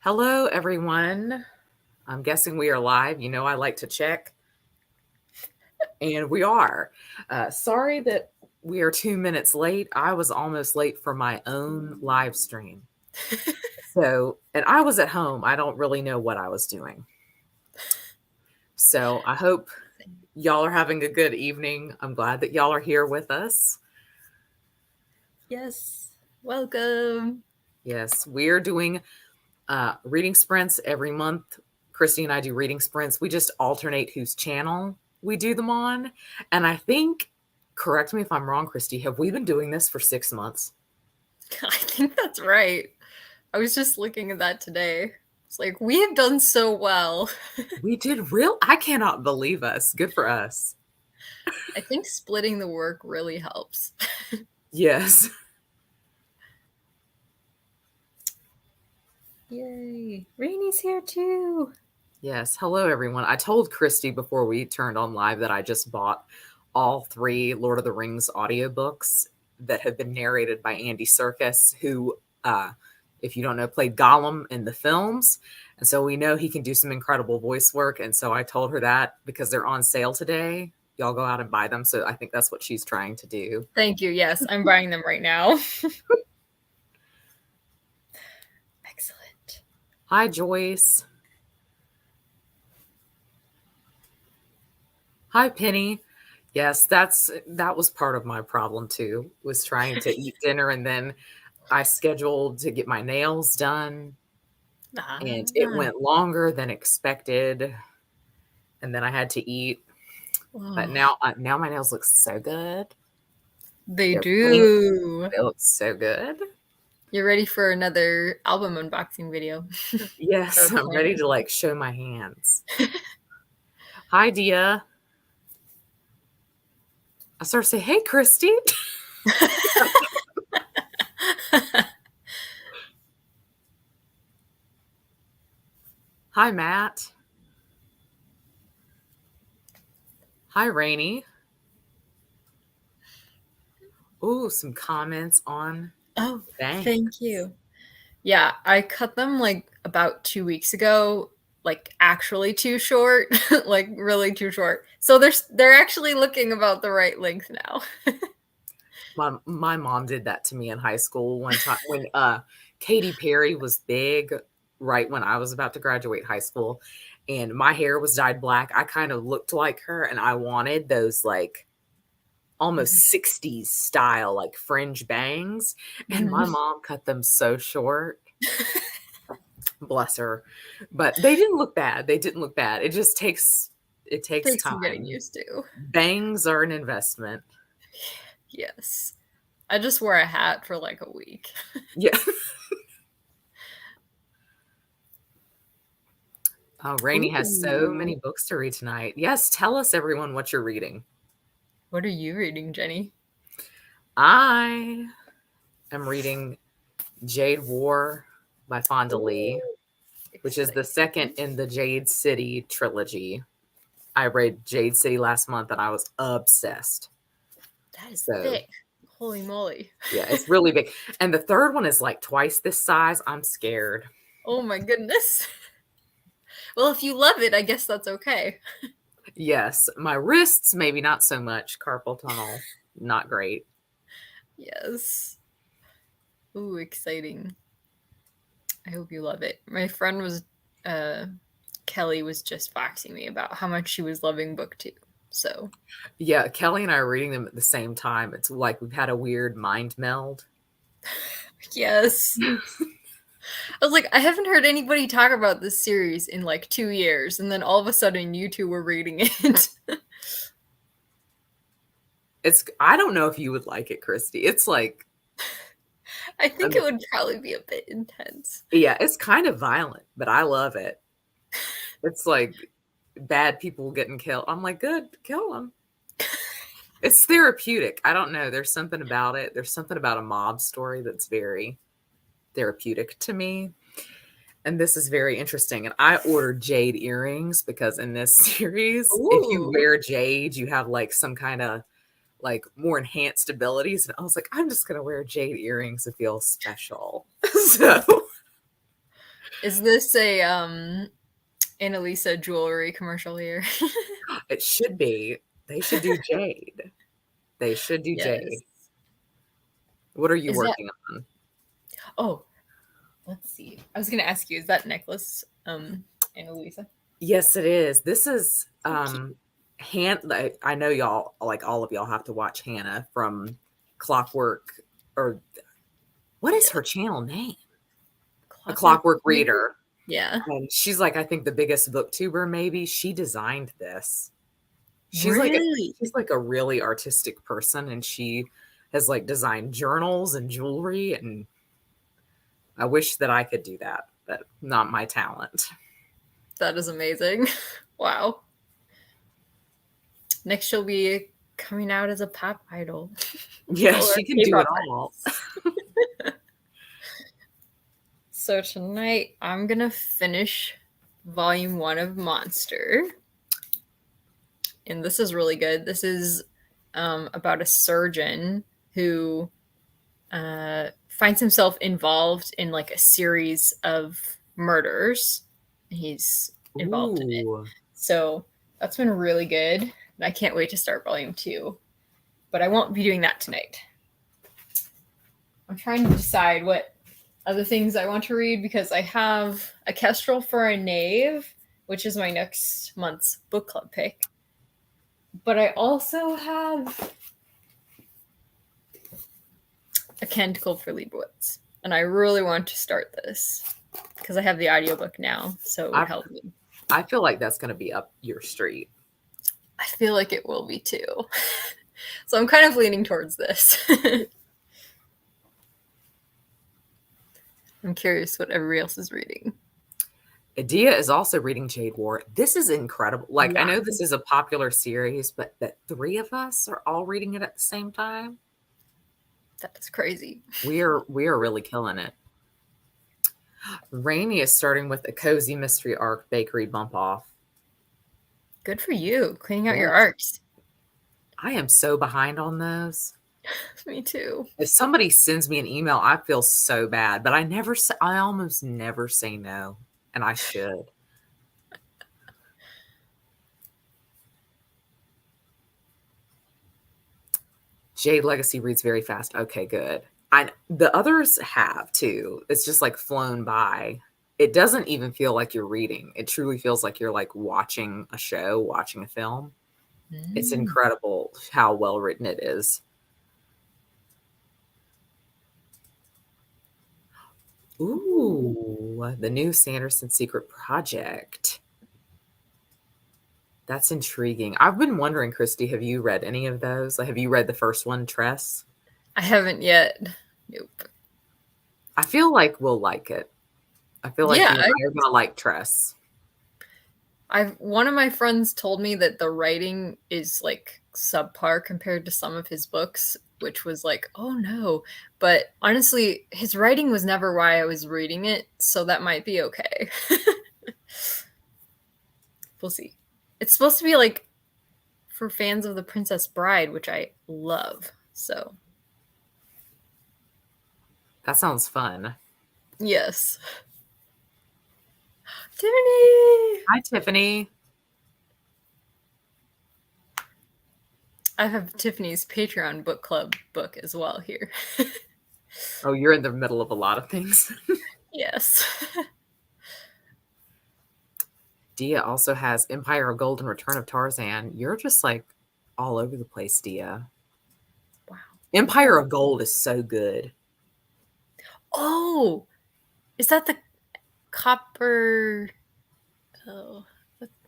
Hello, everyone. I'm guessing we are live. You know, I like to check, and we are. Sorry that we are 2 minutes late. I was almost late for my own live stream. And I was at home. I don't really know what I was doing. So I hope y'all are having a good evening. I'm glad that y'all are here with us. Yes, welcome. Yes, we're doing reading sprints every month. Christy and I do reading sprints. We just alternate whose channel we do them on. And I think, correct me if I'm wrong, Christy, have we been doing this for 6 months? I think that's right. I was just looking at that today. It's like, we have done so well. We did I cannot believe us. Good for us. I think splitting the work really helps. Yes. Yay. Rainy's here too. Yes. Hello, everyone. I told Christy before we turned on live that I just bought all 3 Lord of the Rings audiobooks that have been narrated by Andy Serkis, who, if you don't know, played Gollum in the films. And so we know he can do some incredible voice work. And so I told her that because they're on sale today, y'all go out and buy them. So I think that's what she's trying to do. Thank you. Yes, I'm buying them right now. Excellent. Hi, Joyce. Hi, Penny. Yes, that was part of my problem too, was trying to eat dinner, and then I scheduled to get my nails done, and it went longer than expected, and then I had to eat. But now my nails look so good. They They're clean. do. They look so good. You're ready for another album unboxing video? Yes, I'm ready to show my hands. Hi, Dia. I start to say, hey, Christy. Hi, Matt. Hi, Rainy. Ooh, some comments on bangs. Thank you. Yeah, I cut them about 2 weeks ago, actually too short, really too short. So they're actually looking about the right length now. My mom did that to me in high school one time when Katy Perry was big, right when I was about to graduate high school, and my hair was dyed black. I kind of looked like her, and I wanted those almost 60s style fringe bangs, and my mom cut them so short. Bless her. But they didn't look bad. It just takes Takes time. some getting used to. Bangs are an investment. Yes. I just wore a hat for a week. Yeah. Rainy has so many books to read tonight. Yes, tell us, everyone, what you're reading. What are you reading, Jenny? I am reading Jade War by Fonda Lee, which is the second in the Jade City trilogy. I read Jade City last month, and I was obsessed. That is thick. Holy moly. Yeah, it's really big. And the third one is twice this size. I'm scared. Oh my goodness. Well, if you love it, I guess that's okay. Yes. My wrists, maybe not so much. Carpal tunnel, not great. Yes. Ooh, exciting. I hope you love it. My friend Kelly was just faxing me about how much she was loving book 2. So yeah, Kelly and I are reading them at the same time. It's like we've had a weird mind meld. Yes. I was like, I haven't heard anybody talk about this series in 2 years, and then all of a sudden you two were reading it. I don't know if you would like it, Christy. It's I think it would probably be a bit intense. Yeah, it's kind of violent, but I love it. It's bad people getting killed. I'm like, good, kill them. It's therapeutic. I don't know. There's something about it. There's something about a mob story that's very therapeutic to me. And this is very interesting. And I ordered jade earrings because in this series, if you wear jade, you have some kind of more enhanced abilities. And I was like, I'm just going to wear jade earrings to feel special. So Is this a Annalisa jewelry commercial here? It should be. They should do jade. They should do Yes. jade. What are you Is that working on? oh, let's see. I was gonna ask you, is that necklace Annalisa? Yes, it is. This is So cute. I know y'all, like all of y'all, have to watch Hannah from Clockwork, or what is her Yes. channel name? A Clockwork Clockwork Reader? Reader. Yeah. And she's like, I think the biggest booktuber maybe. She designed this. Really? She's like a really artistic person, and she has like designed journals and jewelry, and I wish that I could do that, but not my talent. That is amazing. Wow. Next she'll be coming out as a pop idol. Yeah, Or she a can do it K-pop all. artist. So tonight I'm gonna finish volume 1 of Monster. And this is really good. This is about a surgeon who finds himself involved in like a series of murders. He's involved in it. Ooh. So that's been really good. And I can't wait to start volume 2. But I won't be doing that tonight. I'm trying to decide what other things I want to read because I have A Kestrel for a Knave, which is my next month's book club pick. But I also have A Canticle for Leibowitz. And I really want to start this because I have the audiobook now, so it would I help me. I feel like that's going to be up your street. I feel like it will be too. So I'm kind of leaning towards this. I'm curious what everybody else is reading. Adia is also reading Jade War. This is incredible. Like, I Yeah, know this is a popular series, but that three of us are all reading it at the same time. that is crazy. We are really killing it. Rainy is starting with a cozy mystery arc bakery bump off. Good for you, cleaning out your Yes. arcs. I am so behind on those. Me too. If somebody sends me an email, I feel so bad, but I almost never say no, and I should. Jade Legacy reads very fast. Okay, good. The others have too. It's just like flown by. It doesn't even feel like you're reading. It truly feels like you're like watching a show, watching a film. It's Mm. incredible how well written it is. Ooh, the new Sanderson Secret Project. That's intriguing. I've been wondering, Christy, have you read any of those? Like, have you read the first one, Tress? I haven't yet. Nope. I feel like we'll like it. I feel like Yeah, you and I are gonna like Tress. I've one of my friends told me that the writing is like subpar compared to some of his books, which was like, oh no. But honestly, his writing was never why I was reading it, so that might be okay. We'll see. It's supposed to be like for fans of The Princess Bride, which I love. So, That sounds fun. yes. Tiffany! Hi, Tiffany. I have Tiffany's Patreon book club book as well here. Oh, you're in the middle of a lot of things. Yes. Dia also has Empire of Gold and Return of Tarzan. You're just like all over the place, Dia. Wow. Empire of Gold is so good. Oh, is that the copper? Oh,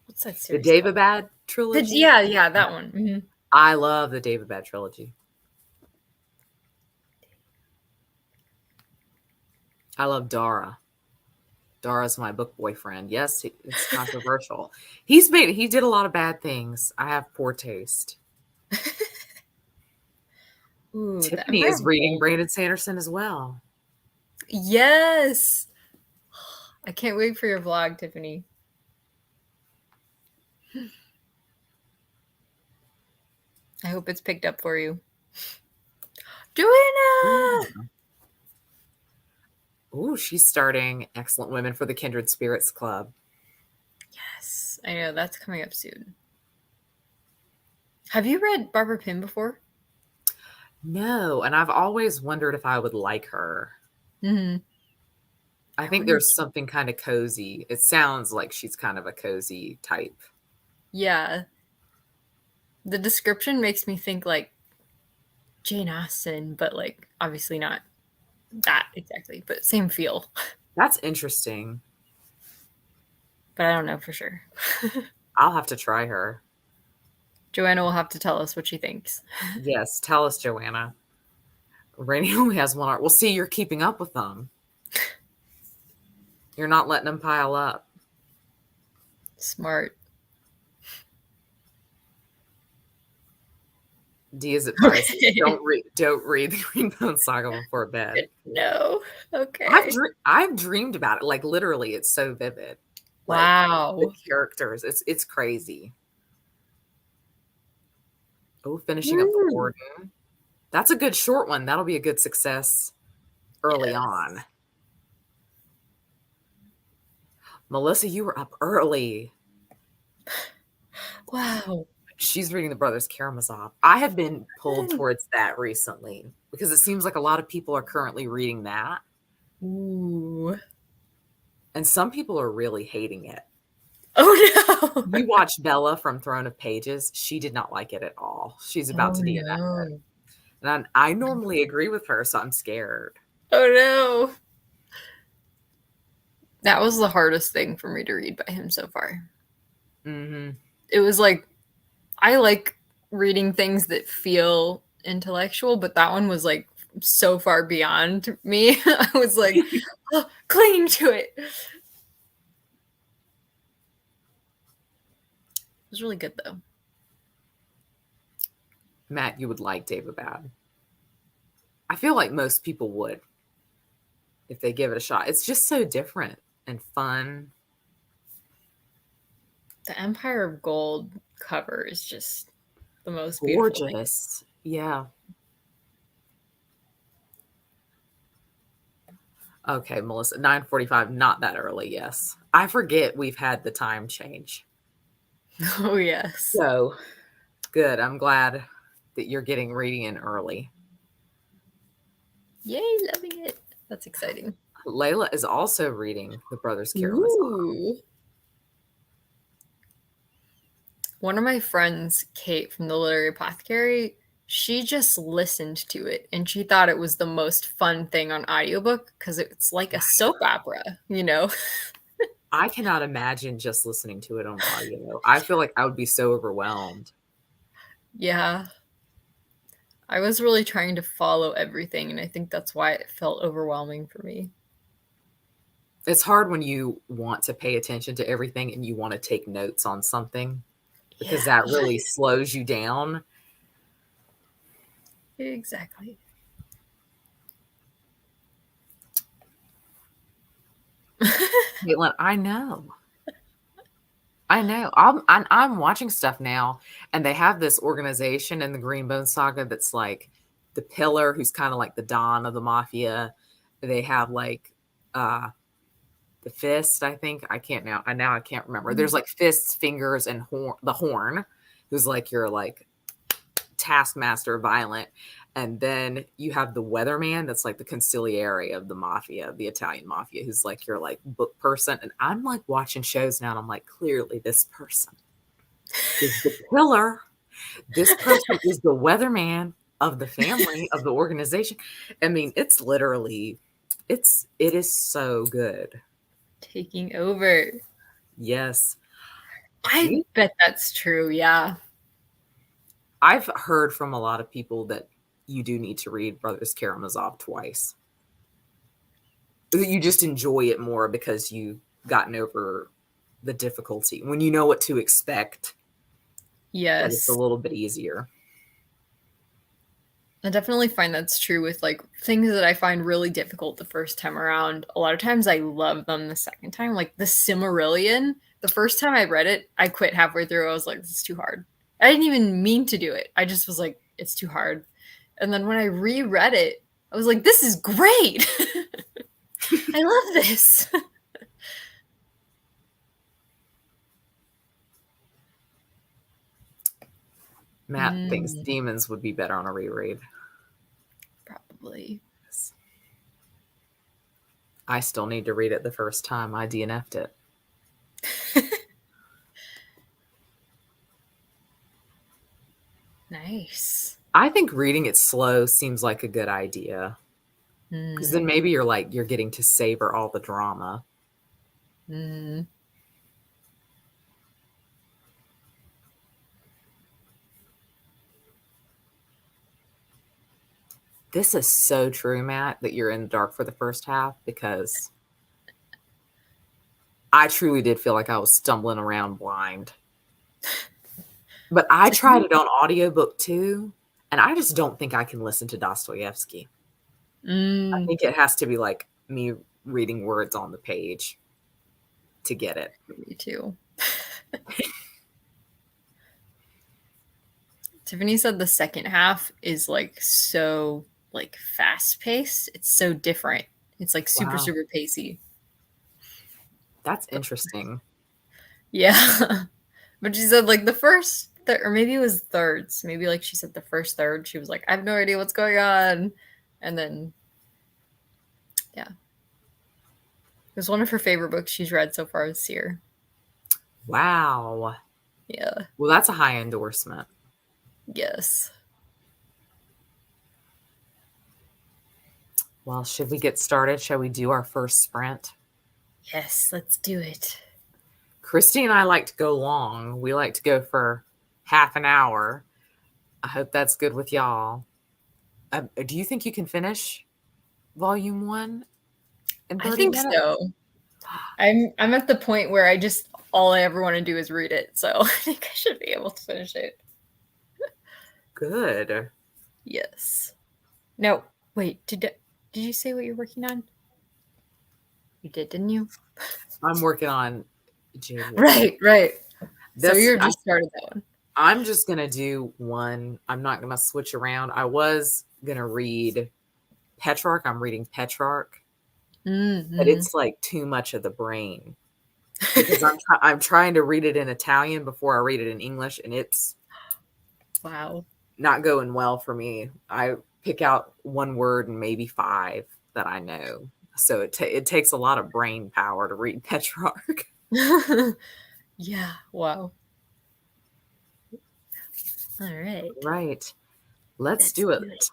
what's that The series called? Daevabad trilogy. Yeah, yeah, that one. Mhm. I love the Daevabad trilogy. I love Dara. Dara's my book boyfriend. Yes, it's controversial. He did a lot of bad things. I have poor taste. Ooh, the Tiffany Empire is of reading Gold. Brandon Sanderson as well. Yes. I can't wait for your vlog, Tiffany. I hope it's picked up for you. Joanna! Yeah. Ooh, she's starting Excellent Women for the Kindred Spirits Club. Yes, I know that's coming up soon. Have you read Barbara Pym before? No, and I've always wondered if I would like her. Mm-hmm. I I think wonder. there's something kind of cozy. It sounds like she's kind of a cozy type. Yeah, the description makes me think like Jane Austen, but like obviously not that exactly, but same feel. That's interesting. But I don't know for sure. I'll have to try her. Joanna will have to tell us what she thinks. Yes, tell us, Joanna. Rainey only has one art. Well, see, you're keeping up with them. You're not letting them pile up. Smart. Dia's advice is Okay. don't read the Greenbone Saga before bed. No. Okay. I've dreamed about it. Like literally, it's so vivid. Like the Wow. characters, it's crazy. Oh, finishing up the Woo. warden. That's a good short one. That'll be a good success early on. Yes. Melissa, you were up early. Wow. She's reading the Brothers Karamazov. I have been pulled towards that recently because it seems like a lot of people are currently reading that, Ooh. and some people are really hating it. Oh no. You watch Bella from Throne of Pages. She did not like it at all. She's about Oh to DNF it. no. And I normally agree with her, so I'm scared. Oh no. That was the hardest thing for me to read by him so far. Hmm. It was like I like reading things that feel intellectual, but that one was like so far beyond me. I was like, oh, clinging to it. It was really good though. Matt, you would like David Bad. I feel like most people would if they give it a shot. It's just so different and fun. The Empire of Gold cover is just the most beautiful thing. Gorgeous. Yeah. Okay, Melissa, 9:45, not that early, yes. I forget we've had the time change. Oh yes. So, good. I'm glad that you're getting reading in early. Yay, loving it. That's exciting. Layla is also reading The Brothers Karamazov. Ooh. One of my friends, Kate from the Literary Apothecary, she just listened to it and she thought it was the most fun thing on audiobook because it's like a soap opera, you know? I cannot imagine just listening to it on audio. I feel like I would be so overwhelmed. Yeah. I was really trying to follow everything, and I think that's why it felt overwhelming for me. It's hard when you want to pay attention to everything and you want to take notes on something because Yeah, that really slows you down. exactly. Caitlin, I know. I know. I'm watching stuff now, and they have this organization in the Greenbone Saga that's like the Pillar, who's kind of like the Don of the Mafia. They have like uh the Fist, I think. I can't now. I can't remember. There's like Fists, Fingers, and the Horn, who's like your like taskmaster violent. And then you have the Weatherman, that's like the consigliere of the mafia, the Italian mafia, who's like your like book person. And I'm like watching shows now, and I'm like, clearly this person is the pillar. This person is the weatherman of the family of the organization. I mean, it's literally, it is so good. Taking over. Yes. I We bet that's true. Yeah. I've heard from a lot of people that you do need to read Brothers Karamazov twice. You just enjoy it more because you've gotten over the difficulty. When you know what to expect, like it's a Yes. little bit easier. I definitely find that's true with like things that I find really difficult the first time around. A lot of times I love them the second time. Like the Cimmerillion, the first time I read it, I quit halfway through. I was like, this is too hard. I didn't even mean to do it. I just was like, it's too hard. And then when I reread it, I was like, this is great. I love this. Matt thinks Mm, Demons would be better on a reread. probably. I still need to read it the first time. I DNF'd it. Nice. I think reading it slow seems like a good idea because Mm, then maybe you're getting to savor all the drama. mm. This is so true, Matt, that you're in the dark for the first half because I truly did feel like I was stumbling around blind. But I tried it on audiobook too, and I just don't think I can listen to Dostoevsky. I Mm, think it has to be like me reading words on the page to get it. me too. Tiffany said the second half is like so like fast paced. It's so different. It's like super Wow, super pacey. that's interesting. Yeah. But she said like the first or maybe it was thirds. Maybe like she said the first third she was like I have no idea what's going on. And then yeah. It was one of her favorite books she's read so far this year. Wow. Yeah. Well, that's a high endorsement. Yes. Well, should we get started? Shall we do our first sprint? Yes, let's do it. Christy and I like to go long. We like to go for half an hour. I hope that's good with y'all. Do you think you can finish volume one in I 30 think minutes? so. I'm at the point where I just all I ever want to do is read it. So I think I should be able to finish it. Good. Yes. No, wait, did you say what you're working on? You did, didn't you? I'm working on Jade Wolf. Right, right. So This you're just started that one. I'm just gonna do one. I'm not gonna switch around. I was gonna read Petrarch. I'm reading Petrarch, but Mm-hmm. it's like too much of the brain because I'm trying to read it in Italian before I read it in English, and it's Wow. not going well for me. I pick out one word and maybe five that I know, so it takes a lot of brain power to read Petrarch. Yeah, wow. All right. Right, let's Let's do it. do it.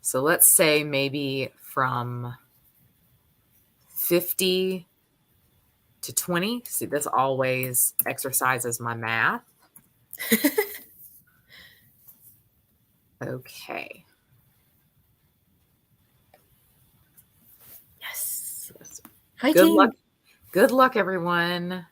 So let's say maybe from 50 to 20. See, this always exercises my math. Okay. Yes. Good luck. Fighting. Good luck, everyone.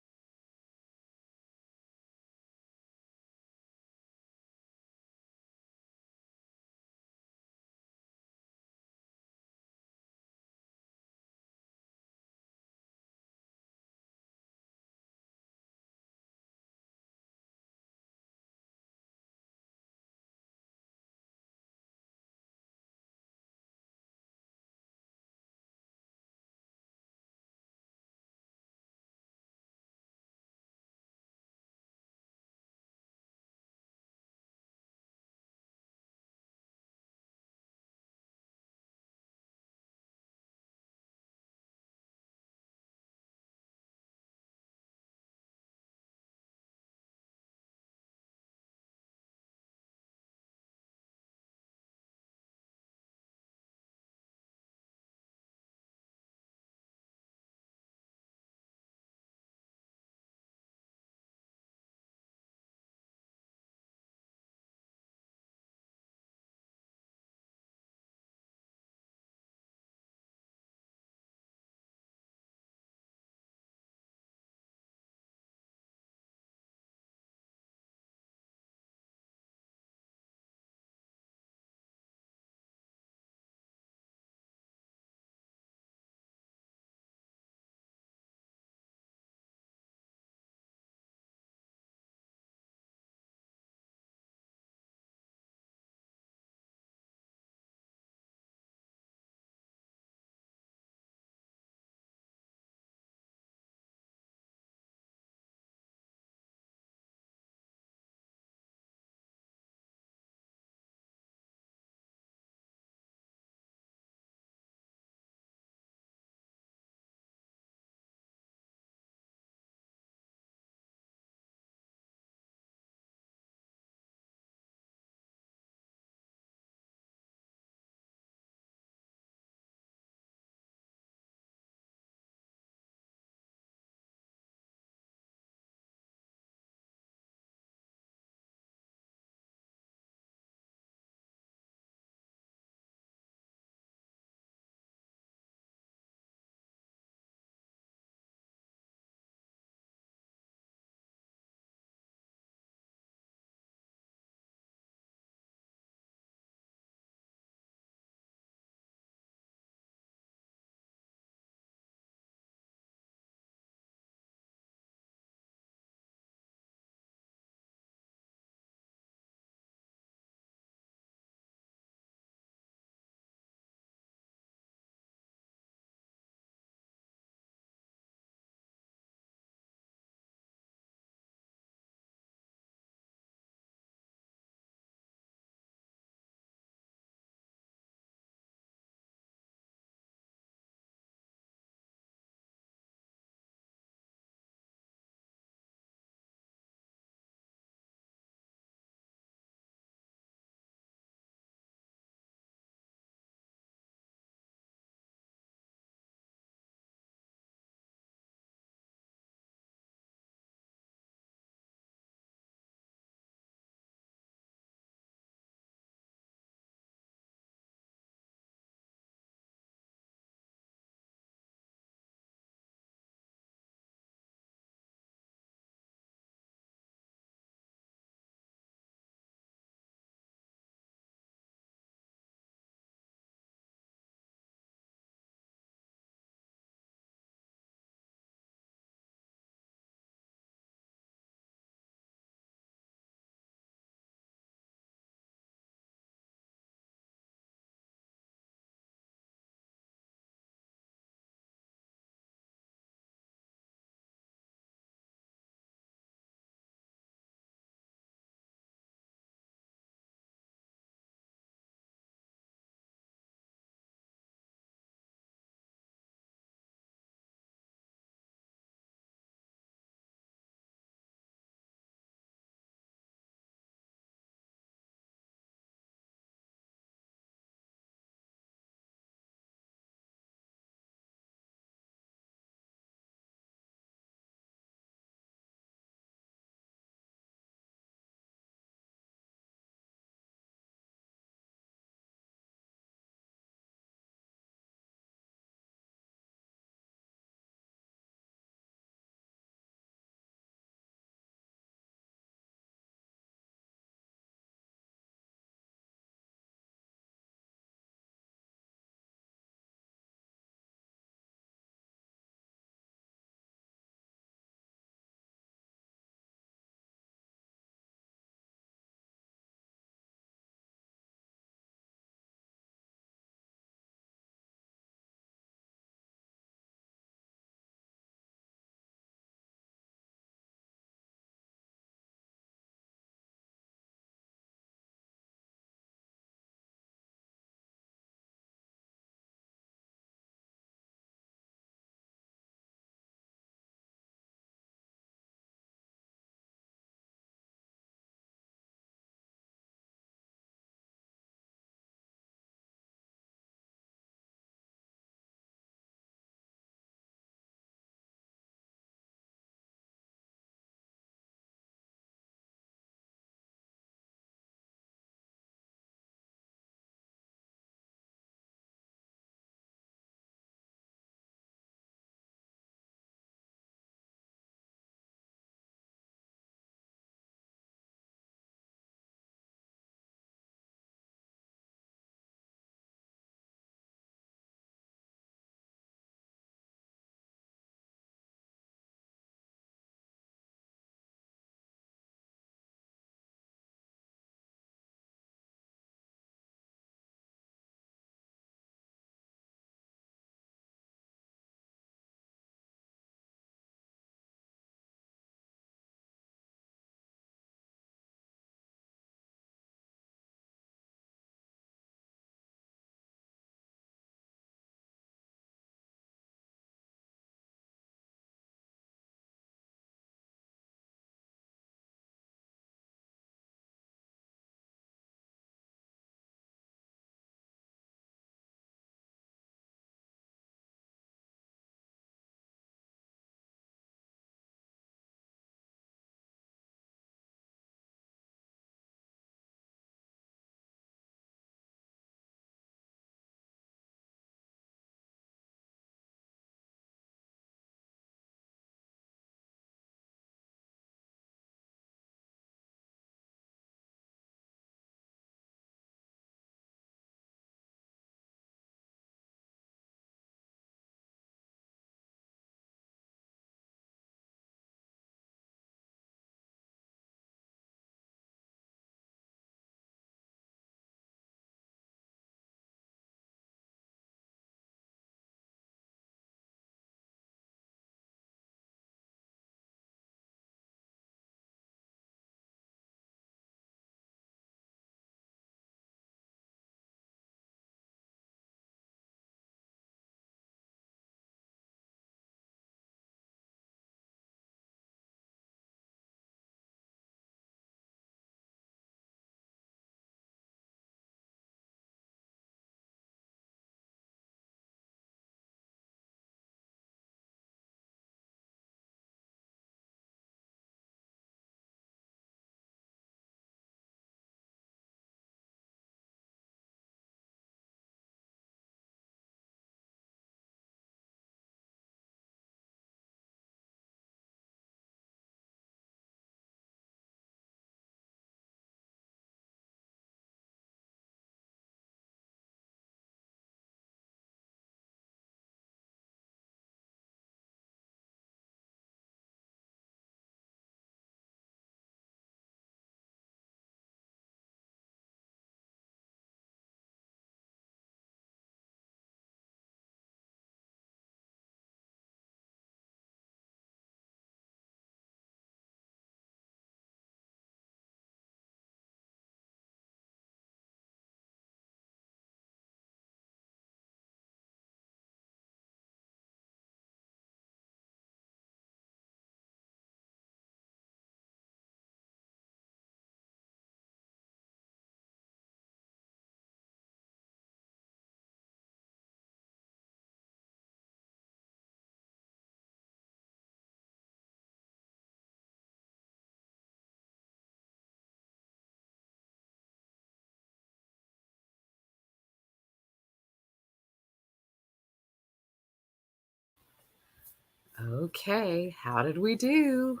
Okay, how did we do?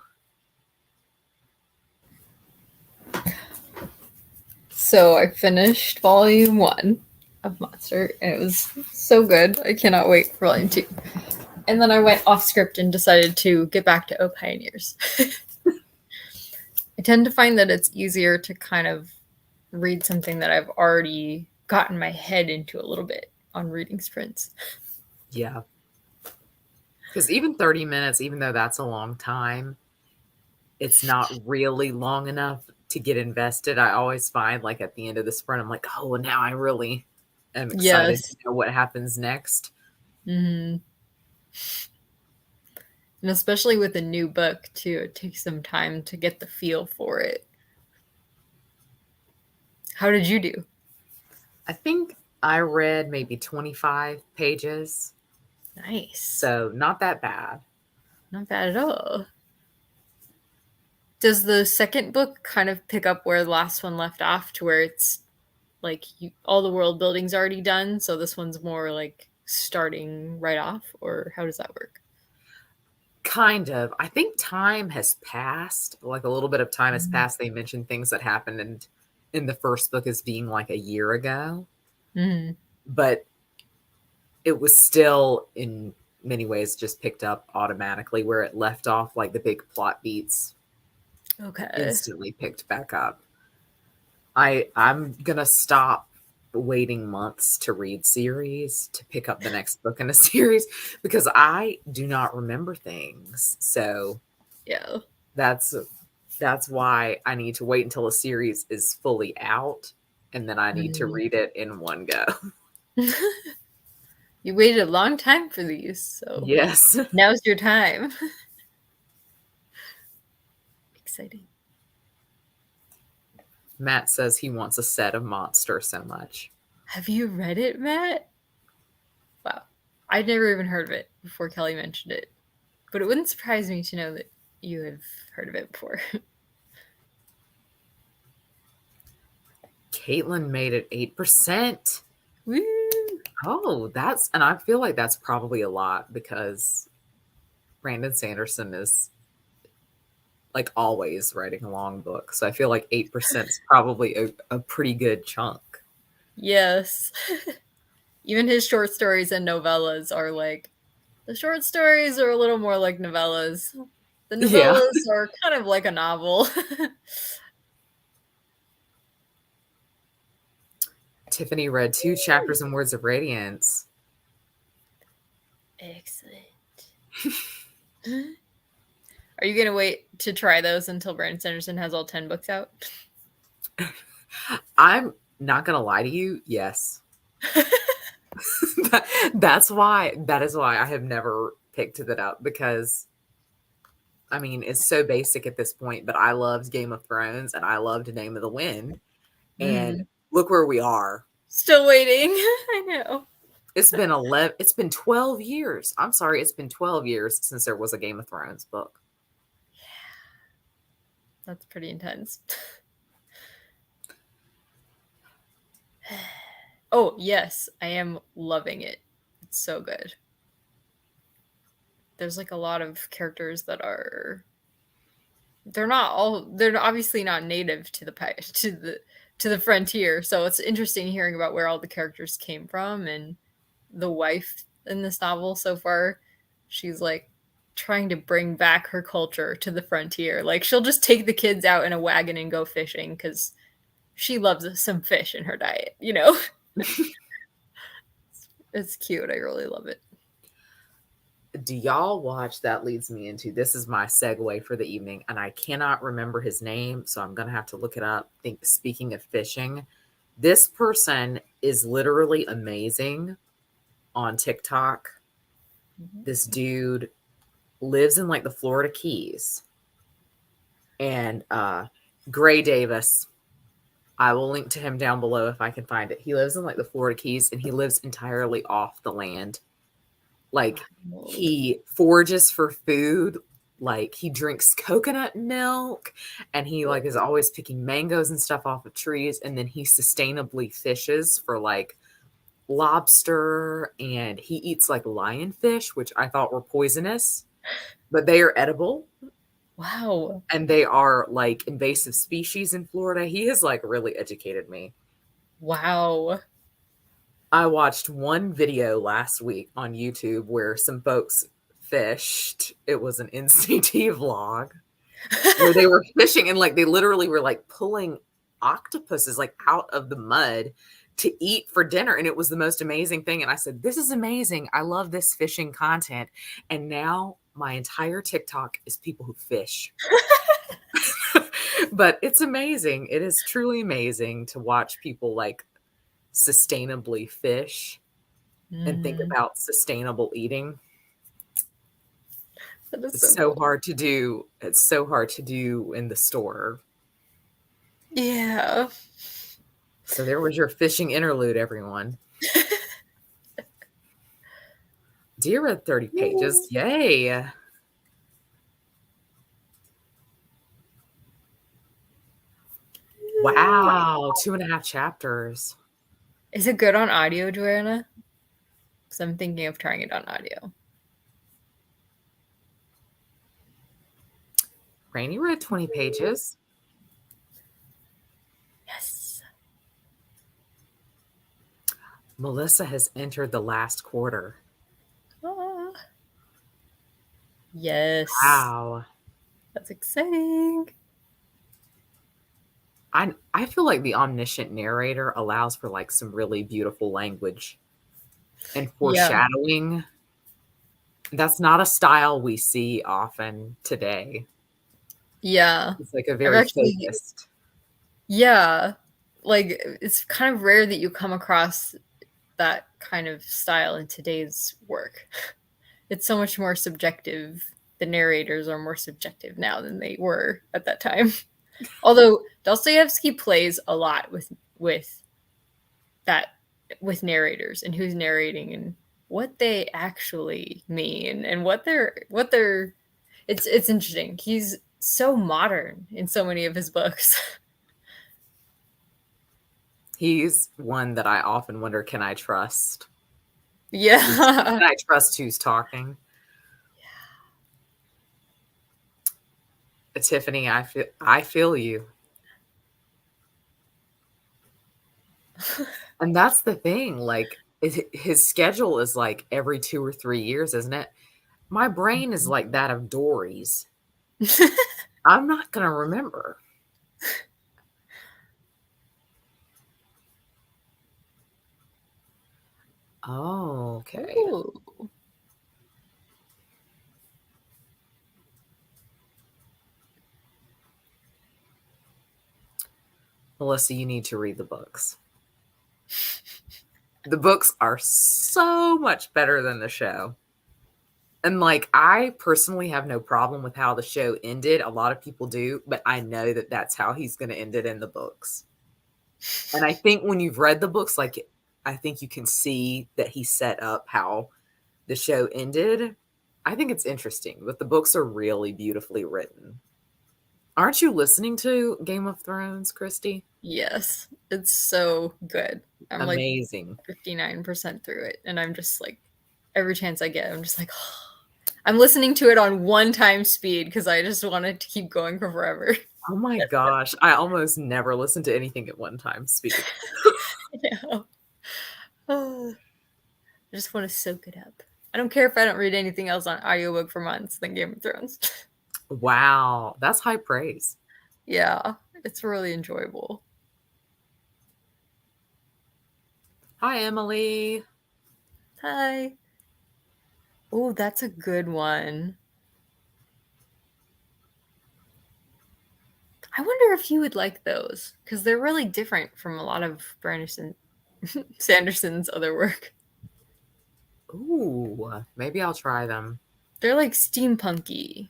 So I finished volume 1 of Monster, and it was so good. I cannot wait for volume 2. And then I went off script and decided to get back to O Pioneers. I tend to find that it's easier to kind of read something that I've already gotten my head into a little bit on reading sprints. Yeah. Because even 30 minutes, even though that's a long time, it's not really long enough to get invested. I always find, like, at the end of the sprint, I'm like, oh, well, now I really am excited to Yes. know what happens next. Mm-hmm. And especially with a new book, too, it takes some time to get the feel for it. How did you do? I think I read maybe 25 pages, Nice. so not that bad. Not bad at all. Does the second book kind of pick up where the last one left off to where it's like all the world building's already done, so this one's more like starting right off, or how does that work? Kind of. I think time has passed, like, a little bit of time has passed. They mentioned things that happened in the first book as being, like, a year ago, Mm-hmm. but it was still, in many ways, just picked up automatically where it left off, like, the big plot beats Okay. instantly picked back up. I'm gonna stop waiting months to read series to pick up the next book in a series because I do not remember things. So Yeah. that's that's why I need to wait until a series is fully out and then I need to Mhm. read it in one go. You waited a long time for these, so Yes. now's your time. Exciting. Matt says he wants a set of Monster so much. Have you read it, Matt? Wow. I'd never even heard of it before Kelly mentioned it, but it wouldn't surprise me to know that you have heard of it before. Caitlin made it 8%. Woo! Oh, and I feel like that's probably a lot because Brandon Sanderson is like always writing a long book. So I feel like 8% is probably a pretty good chunk. Yes. Even his short stories and novellas are like the short stories are a little more like novellas. The Yeah. novellas are kind of like a novel. Tiffany read 2 chapters in Words of Radiance. Excellent. Are you gonna wait to try those until Brandon Sanderson has all 10 books out? I'm not going to lie to you. Yes. That is why I have never picked that up because I mean, it's so basic at this point, but I loved Game of Thrones and I loved Name of the Wind. And Mm. look where we are. Still waiting. I know. It's been 12 years. I'm sorry, it's been 12 years since there was a Game of Thrones book. That's pretty intense. Oh, yes, I am loving it. It's so good. There's like a lot of characters that are they're obviously not native to the frontier. So it's interesting hearing about where all the characters came from and the wife in this novel so far. She's like trying to bring back her culture to the frontier. Like she'll just take the kids out in a wagon and go fishing cuz she loves some fish in her diet, you know? It's cute. I really love it. Do y'all watch That Leads Me Into this is my segue for the evening, and I cannot remember his name, so I'm gonna have to look it up. Speaking of fishing, this person is literally amazing on TikTok. This dude lives in like the Florida Keys, and Gray Davis. I will link to him down below if I can find it. He lives in like the Florida Keys, and he lives entirely off the land. Like Wild. he forages for food, like he drinks coconut milk, and he like is always picking mangoes and stuff off of trees, and then he sustainably fishes for like lobster, and he eats like lionfish, which I thought were poisonous. but they are edible Wow. and they are like invasive species in Florida. He has like really educated me. Wow. I watched one video last week on YouTube where some folks fished. It was an NCT vlog where they were fishing and like they literally were like pulling octopuses like out of the mud to eat for dinner, and it was the most amazing thing. And I said, this is amazing, I love this fishing content. And now my entire TikTok is people who fish. But it's amazing, it is truly amazing to watch people like sustainably fish and think Mm, about sustainable eating. that is It's so so cool. hard to do. It's so hard to do in the store. Yeah. So there was your fishing interlude, everyone. Dear read 30 pages. Yay. Wow. 2.5 chapters. Is it good on audio, Joanna? Because I'm thinking of trying it on audio. Rainy read 20 pages. Yes. Melissa has entered the last quarter. Ah. Yes. Wow. That's exciting. I feel like the omniscient narrator allows for like some really beautiful language and Yeah. foreshadowing. That's not a style we see often today. Yeah. It's like a I've very actually, focused. yeah. Like, it's kind of rare that you come across that kind of style in today's work. It's so much more subjective. The narrators are more subjective now than they were at that time. Although Dostoevsky plays a lot with that with narrators and who's narrating and what they actually mean and what they're it's interesting. He's so modern in so many of his books. He's one that I often wonder, can I trust? Yeah. Can I trust who's talking? Tiffany, I feel you. And that's the thing, like his schedule is like every 2 or 3 years, isn't it? My brain is like that of Dory's. I'm not going to remember. Oh, okay. Ooh. Melissa, you need to read the books. The books are so much better than the show. And like, I personally have no problem with how the show ended. A lot of people do, but I know that that's how he's going to end it in the books. And I think when you've read the books, like, I think you can see that he set up how the show ended. I think it's interesting, but the books are really beautifully written. Aren't you listening to Game of Thrones, Christy? Yes, it's so good. I'm like Amazing. 59% through it and I'm just like every chance I get I'm just like I'm listening to it on one time speed because I just wanted to keep going for forever. Oh my gosh. I almost never listen to anything at one time speed. Yeah. I just want to soak it up. I don't care if I don't read anything else on audiobook for months than Game of Thrones. Wow. That's high praise. Yeah, it's really enjoyable. Hi, Emily. Hi. Oh, that's a good one. I wonder if you would like those because they're really different from a lot of Branderson Sanderson's other work. Ooh, maybe I'll try them. They're like steampunky.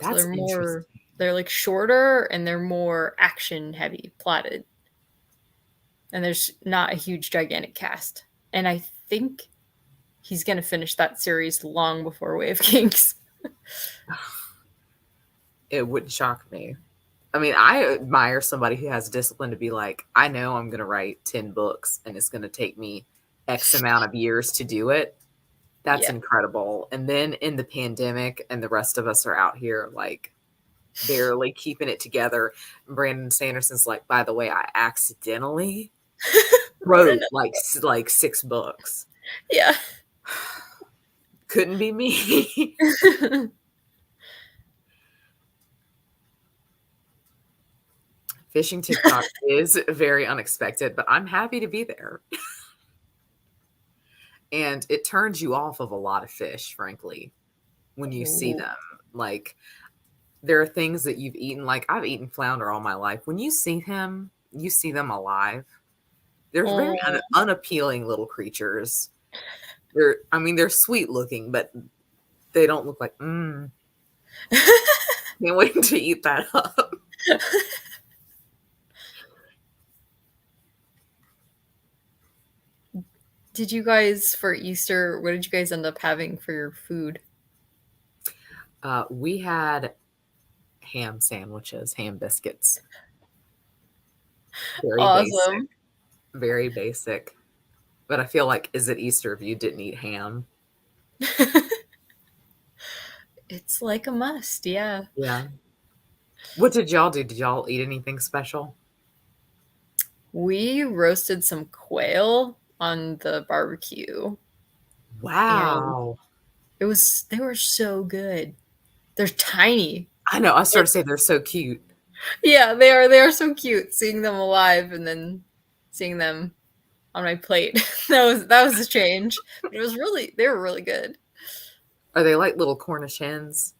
So That's interesting. they're like shorter and they're more action heavy, plotted. And there's not a huge gigantic cast. And I think he's going to finish that series long before Way of Kings. It wouldn't shock me. I mean, I admire somebody who has discipline to be like, I know I'm going to write 10 books and it's going to take me X amount of years to do it. That's Yeah. incredible. And then in the pandemic, and the rest of us are out here like barely keeping it together. Brandon Sanderson's like, by the way, I accidentally Wrote wrote another. like 6 books. Yeah. Couldn't be me. Fishing TikTok is very unexpected, but I'm happy to be there. And it turns you off of a lot of fish, frankly, when you see Ooh. them. Like, there are things that you've eaten. Like, I've eaten flounder all my life. When you see him, you see them alive. They're very Oh. unappealing little creatures. I mean, they're sweet looking, but they don't look like, can't wait to eat that up. Did you guys for Easter? What did you guys end up having for your food? We had ham sandwiches, ham biscuits. Very basic, Awesome. very basic. But I feel like, is it Easter if you didn't eat ham? It's like a must, yeah. Yeah. What did y'all do? Did y'all eat anything special? We roasted some quail on the barbecue and Wow. they were so good. They're tiny. I know. I Like, started to say they're so cute. yeah, they are so cute seeing them alive and then seeing them on my plate. That was a change. But they were really good. Are they like little Cornish hens?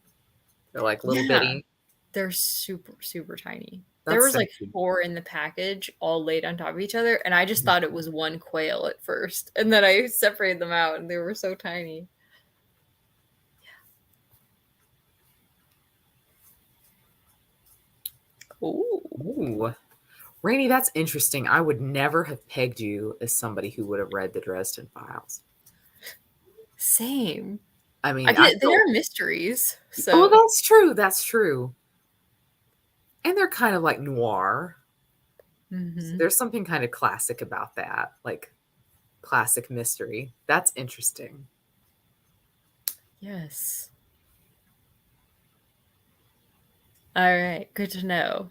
They're like little Yeah. bitty. They're super, super tiny. There That's was so like cute. four in the package all laid on top of each other, and I just thought it was one quail at first. And then I separated them out and they were so tiny. Ooh. Ooh. Rainey, that's interesting. I would never have pegged you as somebody who would have read the Dresden Files. Same. I mean, I They are feel, mysteries. oh, So that's true. That's true. And they're kind of like noir. So mhm. there's something kind of classic about that, like classic mystery. That's interesting. Yes. All right. Good to know.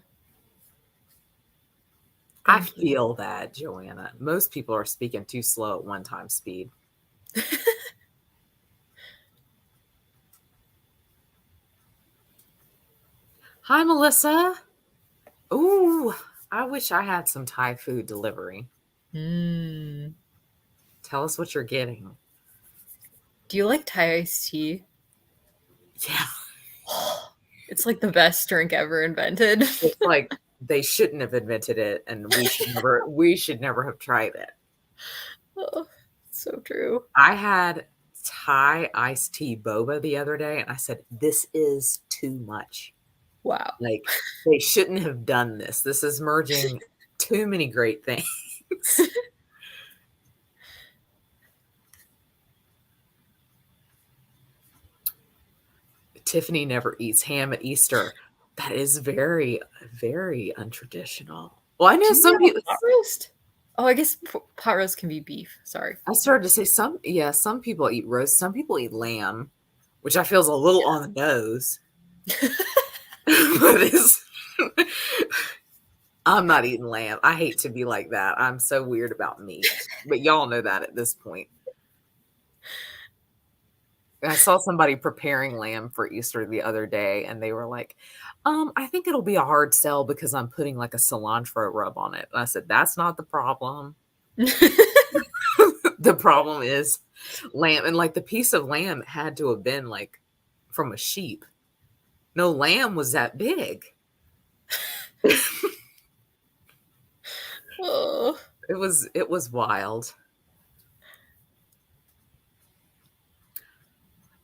I Thank you. feel that, Joanna. Most people are speaking too slow at one time speed. Hi, Melissa. Ooh, I wish I had some Thai food delivery. Mm. Tell us what you're getting. Do you like Thai iced tea? Yeah, It's like the best drink ever invented. it's like they shouldn't have invented it, and we should never have tried it. Oh, so true. I had Thai iced tea boba the other day, and I said, "This is too much. Wow. Like they shouldn't have done this. This is merging too many great things." Tiffany never eats ham at Easter. That is very, very untraditional. Well, I know Do you some have people. a pot roast? Oh, I guess pot roast can be beef. Sorry. I started to say some. Yeah, some people eat roast. Some people eat lamb, which I feel is a little on the nose. But it's, I'm not eating lamb. I hate to be like that. I'm so weird about meat. But y'all know that at this point. I saw somebody preparing lamb for Easter the other day, and they were like, I think it'll be a hard sell because I'm putting like a cilantro rub on it. And I said, that's not the problem. The problem is lamb. And like the piece of lamb had to have been like from a sheep. No lamb was that big. Oh, It was wild.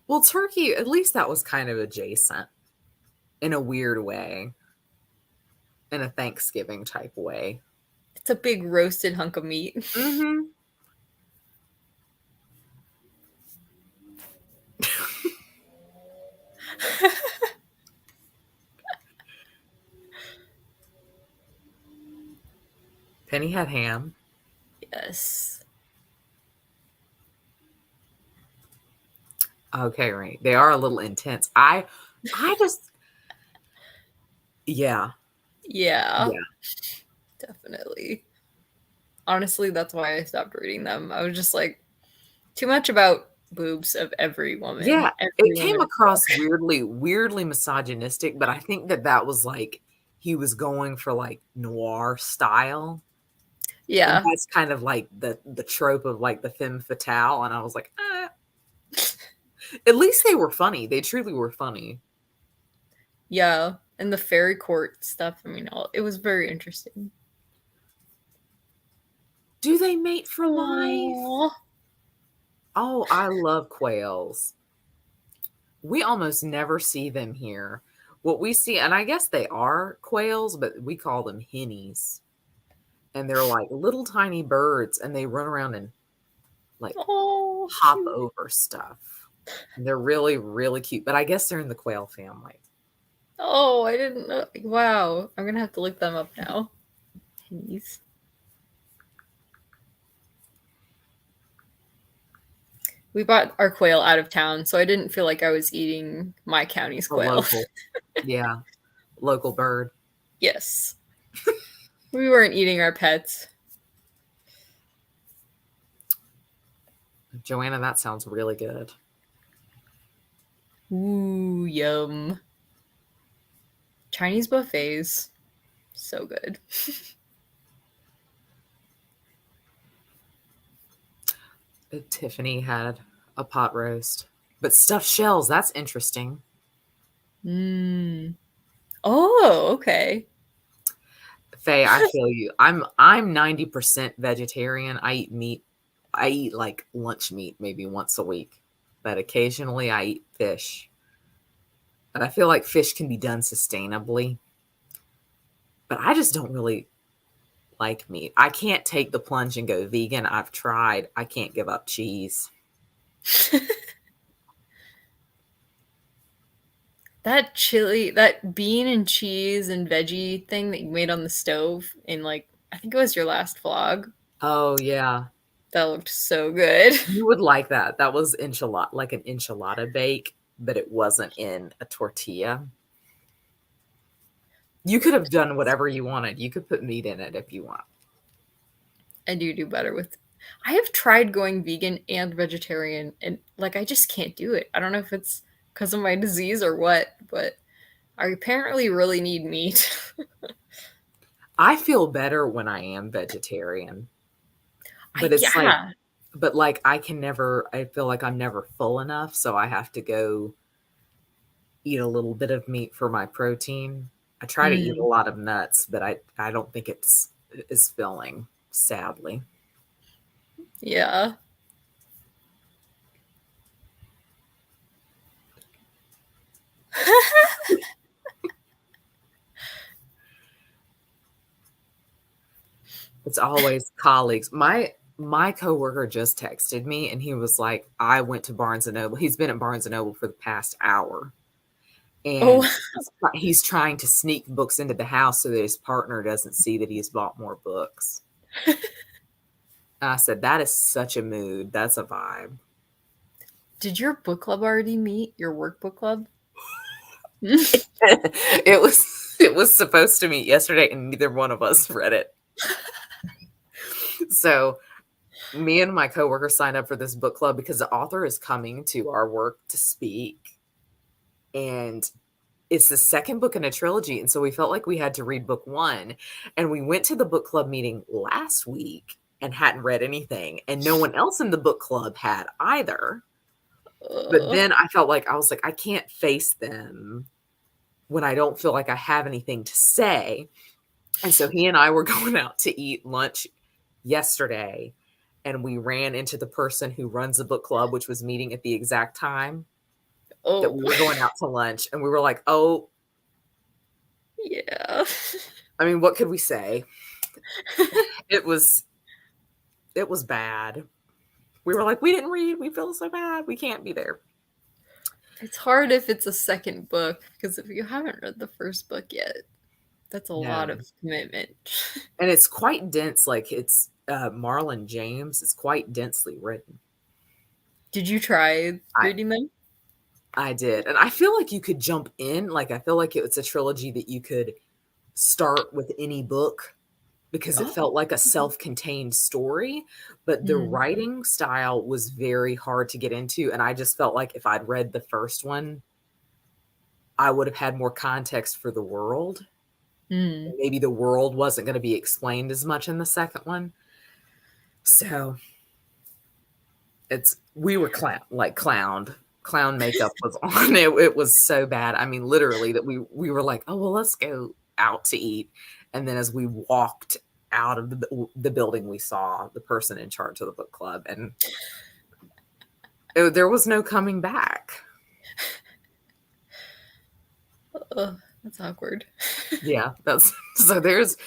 Well, turkey, at least that was kind of adjacent in a weird way, in a Thanksgiving type way. it's a big roasted hunk of meat. Hmm. Penny had ham. Yes. Okay, right. They are a little intense. I just yeah, Yeah, yeah. definitely. Honestly, that's why I stopped reading them. I was just like, too much about boobs of every woman. Yeah, it Every came woman's across book. weirdly misogynistic, but I think that that was, like, he was going for, like, noir style, and Yeah. that's kind of like the trope of, like, the femme fatale, and I was like, at least they were funny. They truly were funny. Yeah. And the fairy court stuff, I mean, it was very interesting. Do they mate for life? Oh. Oh, I love quails. We almost never see them here. What we see, and I guess they are quails, but we call them hennies. And they're like little tiny birds, and they run around and like Oh, hop cute. over stuff. And they're really cute. But I guess they're in the quail family. Oh, I didn't know. Wow. I'm gonna have to look them up now. Jeez. We bought our quail out of town, so I didn't feel like I was eating my county's A quail. local, yeah, local bird. Yes. We weren't eating our pets. Joanna, that sounds really good. Ooh, yum. Chinese buffets. So good. Tiffany had a pot roast. But stuffed shells, that's interesting. Mmm. Oh, okay. Faye, I feel you. I'm 90% vegetarian. I eat meat. I eat like lunch meat maybe once a week, but occasionally I eat fish. But I feel like fish can be done sustainably. But I just don't really like meat. I can't take the plunge and go vegan. I've tried. I can't give up cheese. That chili, that bean and cheese and veggie thing that you made on the stove in like, I think it was your last vlog. Oh yeah. That looked so good. You would like that. That was enchilada, like an enchilada bake, but it wasn't in a tortilla. You could have done whatever you wanted. You could put meat in it if you want. I do better with. I have tried going vegan and vegetarian, and like I just can't do it. I don't know if it's because of my disease or what, but I apparently really need meat. I feel better when I am vegetarian, but I it's like, yeah. but like I can never, I feel like I'm never full enough. So I have to go eat a little bit of meat for my protein. I try to eat a Mm, lot of nuts, but I don't think it's is filling, sadly. yeah. It's always colleagues. My coworker just texted me and he was like, I went to Barnes and Noble. He's been at Barnes and Noble for the past hour. Oh, And he's trying to sneak books into the house so that his partner doesn't see that he's bought more books. And I said, that is such a mood. That's a vibe. did your book club already meet? Your work book club? It was supposed to meet yesterday and neither one of us read it. So me and my coworker signed up for this book club because the author is coming to our work to speak. And it's the second book in a trilogy. And so we felt like we had to read book one. And we went to the book club meeting last week and hadn't read anything. And no one else in the book club had either. But Ugh. then I felt like I was like, I can't face them when I don't feel like I have anything to say. And so he and I were going out to eat lunch yesterday. And we ran into the person who runs the book club, which was meeting at the exact time that Oh, we were going out to lunch. And we were like, oh, yeah. I mean, what could we say? It was it was bad. We were like, we didn't read. We feel so bad. We can't be there. It's hard if it's a second book because if you haven't read the first book yet, that's a lot No. of commitment. And it's quite dense. Like it's Marlon James. It's quite densely written. Did you try I reading them? I did, and I feel like you could jump in, like, I feel like it's a trilogy that you could start with any book because it Oh. felt like a self-contained story, but the Mm. writing style was very hard to get into, and I just felt like if I'd read the first one, I would have had more context for the world. Mm. Maybe the world wasn't gonna be explained as much in the second one. So, it's we were clowned. Clown makeup was on. It was so bad. I mean, literally that we were like, "Oh, well, let's go out to eat." And then as we walked out of the building, we saw the person in charge of the book club, and there was no coming back. Ugh, that's awkward. Yeah, that's so there's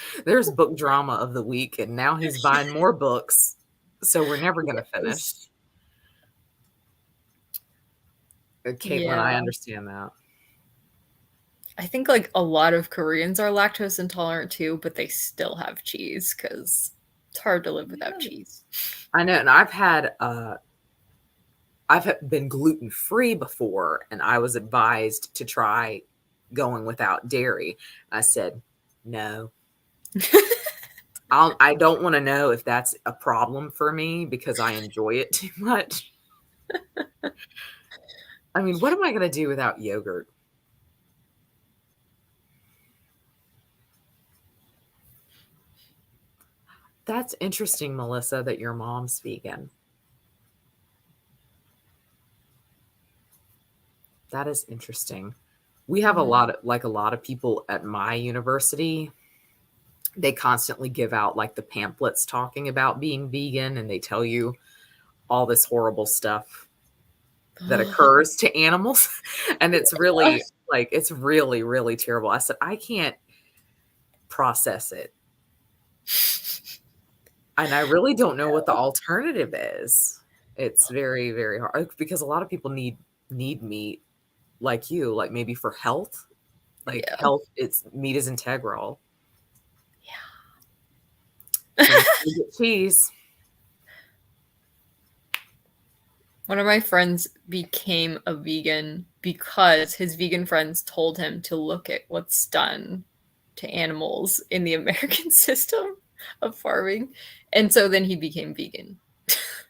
book drama of the week, and now he's buying more books, so we're never gonna finish. Yes. Caitlin, Yeah. I understand that. I think like a lot of Koreans are lactose intolerant too, but they still have cheese because it's hard to live without Yeah. cheese. I know, and been gluten free before, and I was advised to try going without dairy. I said no. I don't want to know if that's a problem for me because I enjoy it too much. I mean, what am I going to do without yogurt? That's interesting, Melissa, that your mom's vegan. That is interesting. We have Mm. a lot of people at my university. They constantly give out like the pamphlets talking about being vegan, and they tell you all this horrible stuff that Oh, occurs to animals. And it's really like, it's really, really terrible. I said, I can't process it. And I really don't know what the alternative is. It's very, very hard because a lot of people need meat like you, like maybe for health. Like yeah. health, it's meat is integral. Yeah. Can't get cheese. One of my friends became a vegan because his vegan friends told him to look at what's done to animals in the American system of farming. And so then he became vegan.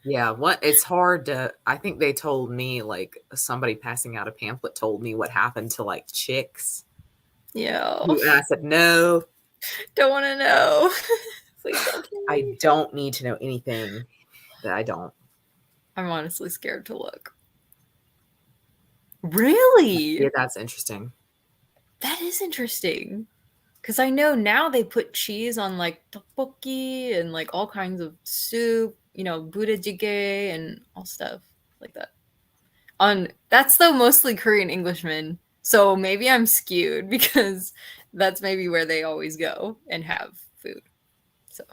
Yeah, what it's hard to I think they told me like somebody passing out a pamphlet told me what happened to like chicks. Yeah. And I said, "No, Don't want to know. Please don't tell I me. don't need to know anything that I don't." I'm honestly scared to look. Yeah, Really? that's interesting. That is interesting. Because I know now they put cheese on like tteokbokki and like all kinds of soup, budae and all stuff like that. On that's though mostly Korean Englishmen, so maybe I'm skewed because that's maybe where they always go and have food. So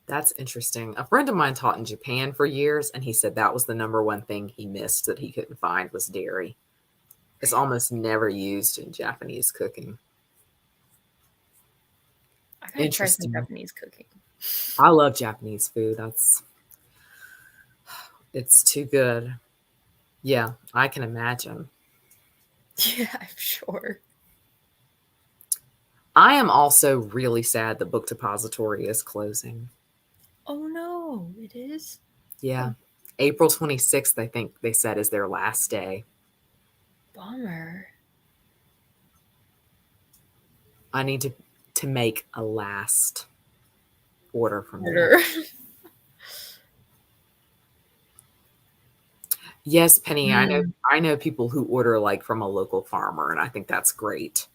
That's interesting. A friend of mine taught in Japan for years, and he said that was the number one thing he missed that he couldn't find was dairy. It's almost never used in Japanese cooking. I gotta try some Interesting. Japanese cooking. I love Japanese food. It's too good. Yeah, I can imagine. Yeah, I'm sure. I am also really sad the book depository is closing. Oh no, it is. Yeah. Oh, April 26th, I think they said is their last day. bummer. I need to make a last order from there. Order. Yes, Penny, Mm. I know people who order like from a local farmer, and I think that's great.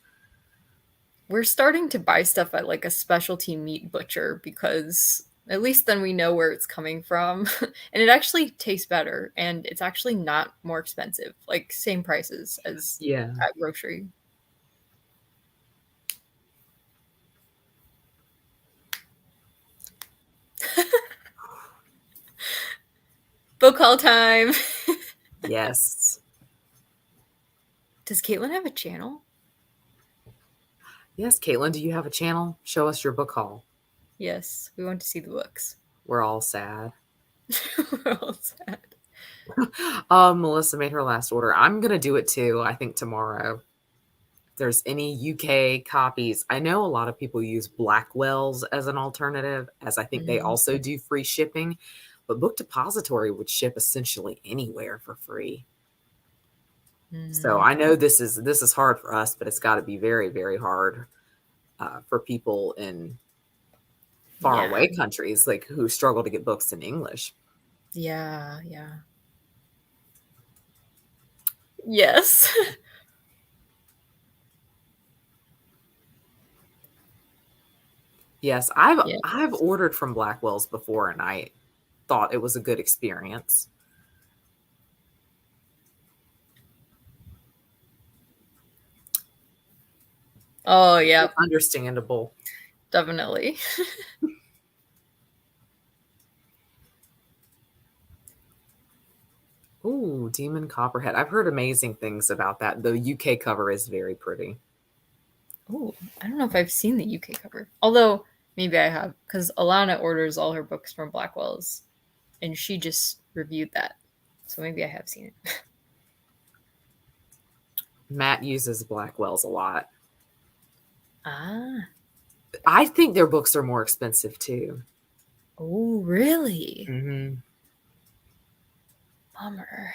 We're starting to buy stuff at like a specialty meat butcher because at least then we know where it's coming from. And it actually tastes better and it's actually not more expensive, like same prices as Yeah. at grocery. Book haul time. Yes. Does Caitlin have a channel? Yes, Caitlin, do you have a channel? Show us your book haul. Yes, we want to see the books. We're all sad. We're all sad. Melissa made her last order. I'm gonna do it too, I think tomorrow. If there's any UK copies. I know a lot of people use Blackwell's as an alternative, as I think they Mm, also do free shipping, but Book Depository would ship essentially anywhere for free. So mm, I know this is hard for us, but it's got to be very, very hard for people in far yeah. away countries like who struggle to get books in English. Yeah, yeah. Yes. Yes, I've Yes. ordered from Blackwell's before, and I thought it was a good experience. Oh, yeah, Understandable. definitely. Ooh, Demon Copperhead. I've heard amazing things about that. The UK cover is very pretty. Oh, I don't know if I've seen the UK cover. Although maybe I have, because Alana orders all her books from Blackwell's, and she just reviewed that. So maybe I have seen it. Matt uses Blackwell's a lot. Ah. I think their books are more expensive too. Oh, really? Hmm. Bummer.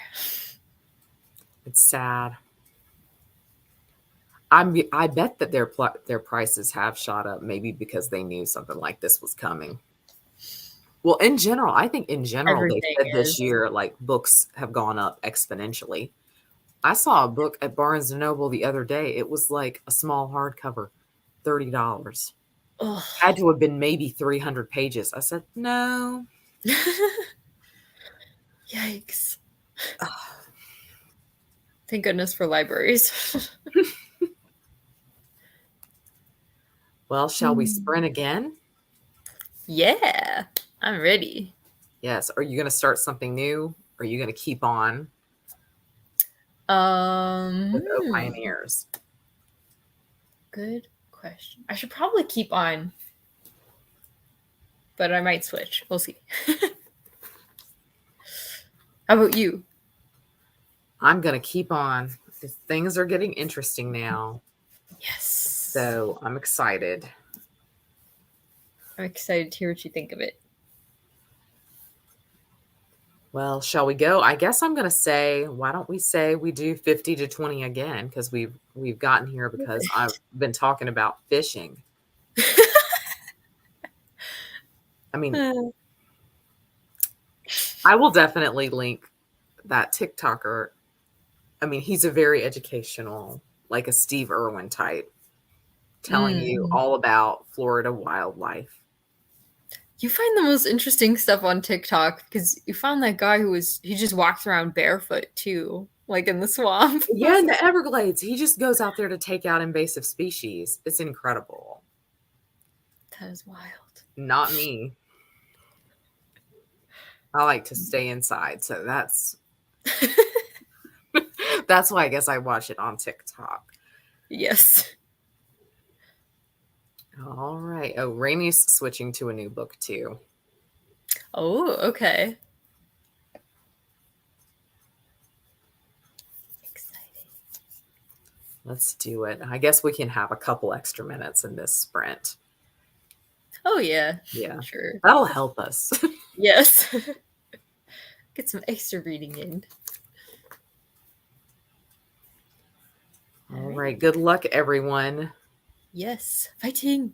It's sad. I bet that their prices have shot up, maybe because they knew something like this was coming. Well, in general, I think in general they Everything said this is. year like books have gone up exponentially. I saw a book at Barnes and Noble the other day. It was like a small hardcover, $30. Had Ugh. to have been maybe 300 pages. I said, no. Yikes. Thank goodness for libraries. Well, shall we Hmm. sprint again? Yeah, I'm ready. Yes. Are you going to start something new? Or are you going to keep on with O Hmm. Pioneers? Good question. I should probably keep on, but I might switch. We'll see. How about you? I'm going to keep on. Things are getting interesting now. Yes. So I'm excited. I'm excited to hear what you think of it. Well, shall we go? I guess I'm going to say, why don't we say we do 50 to 20 again? Because we've gotten here because I've been talking about fishing. I mean, Uh, I will definitely link that TikToker. I mean, he's a very educational, like a Steve Irwin type, telling you mm. all about Florida wildlife. You find the most interesting stuff on TikTok because you found that guy he just walks around barefoot too, like in the swamp. Yeah, in the Everglades, he just goes out there to take out invasive species. It's incredible. That is wild. Not me. I like to stay inside, so that's why I guess I watch it on TikTok. Yes. All right. Oh, Rainey's switching to a new book too. Oh, okay. Exciting. Let's do it. I guess we can have a couple extra minutes in this sprint. Oh, yeah. Yeah, Sure. that'll help us. Yes. Get some extra reading in. All All right. right. Good luck, everyone. Yes. Fighting.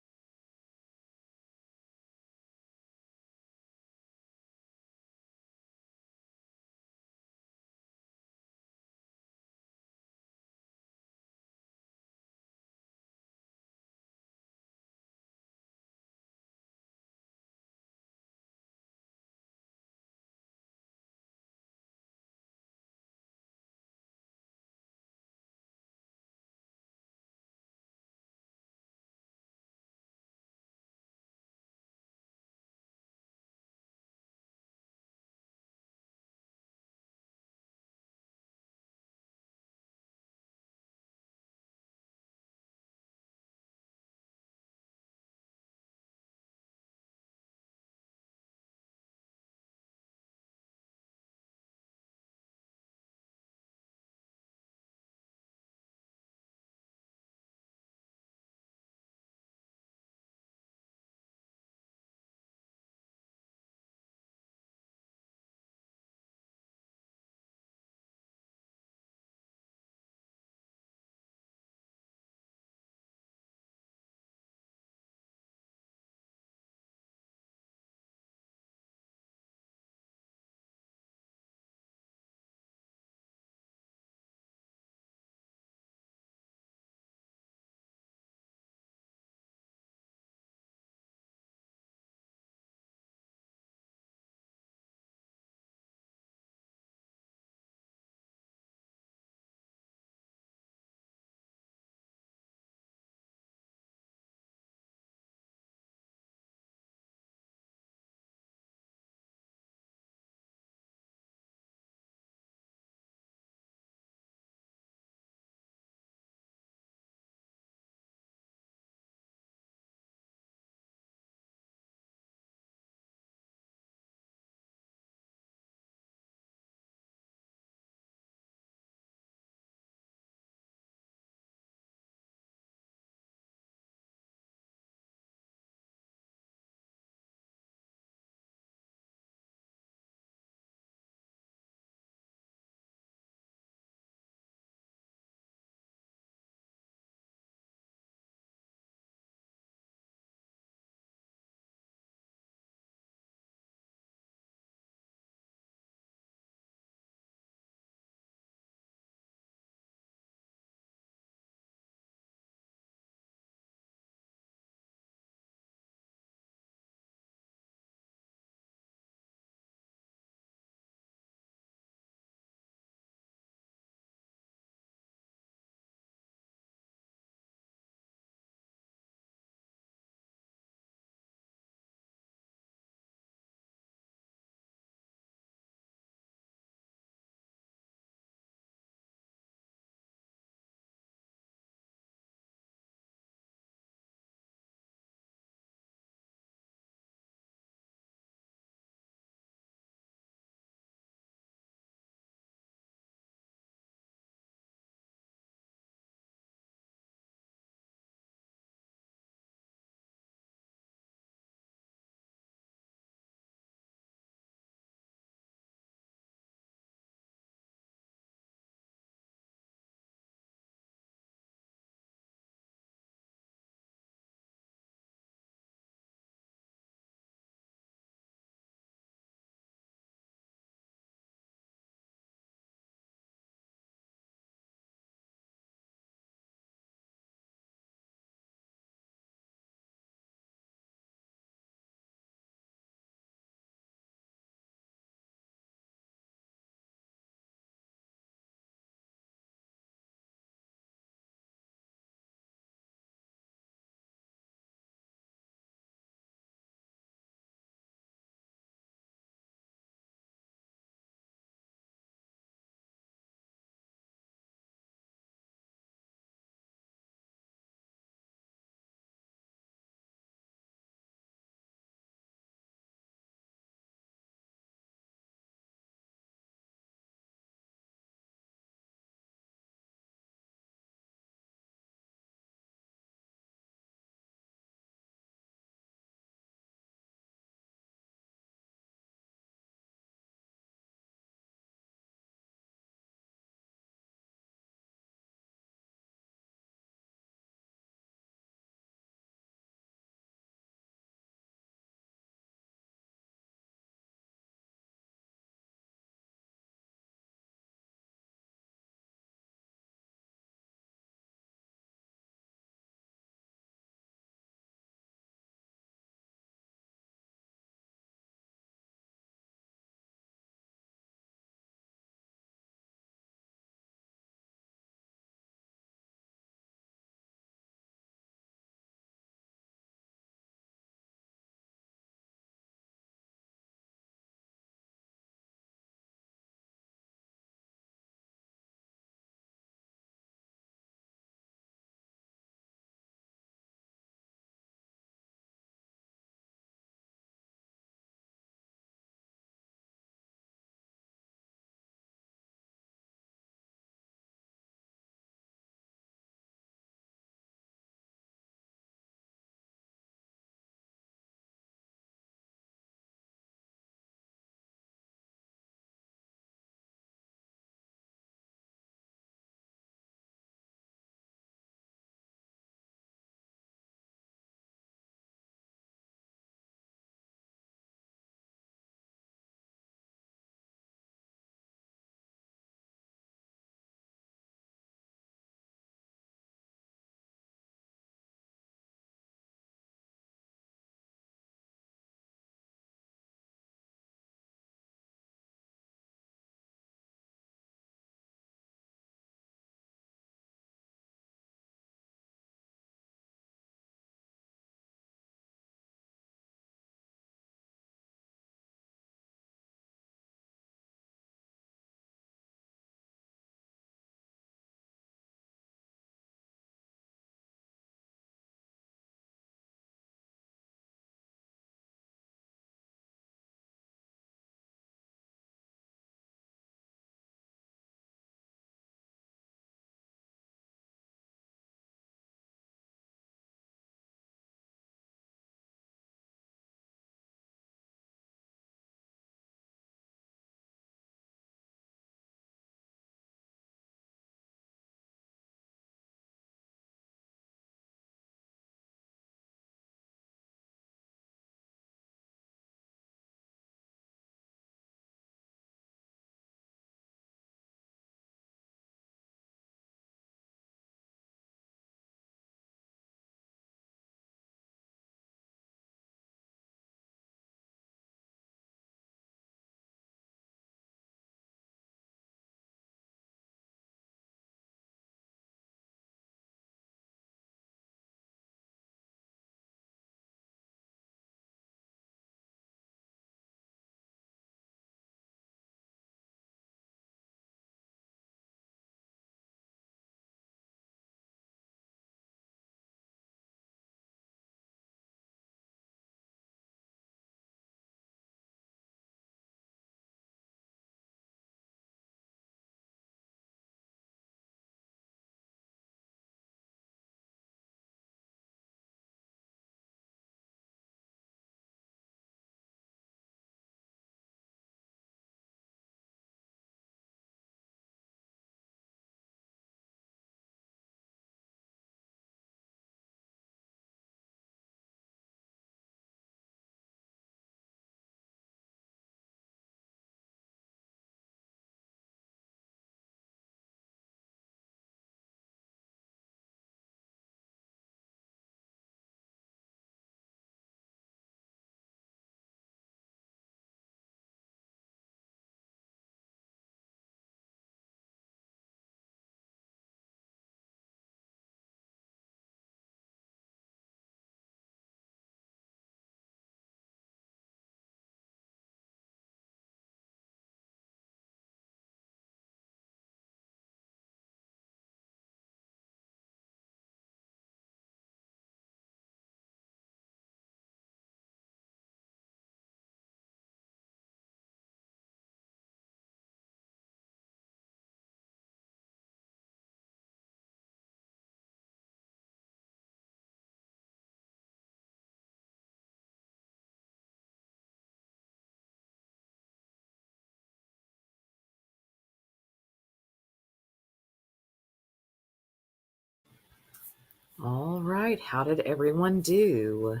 All right. How did everyone do?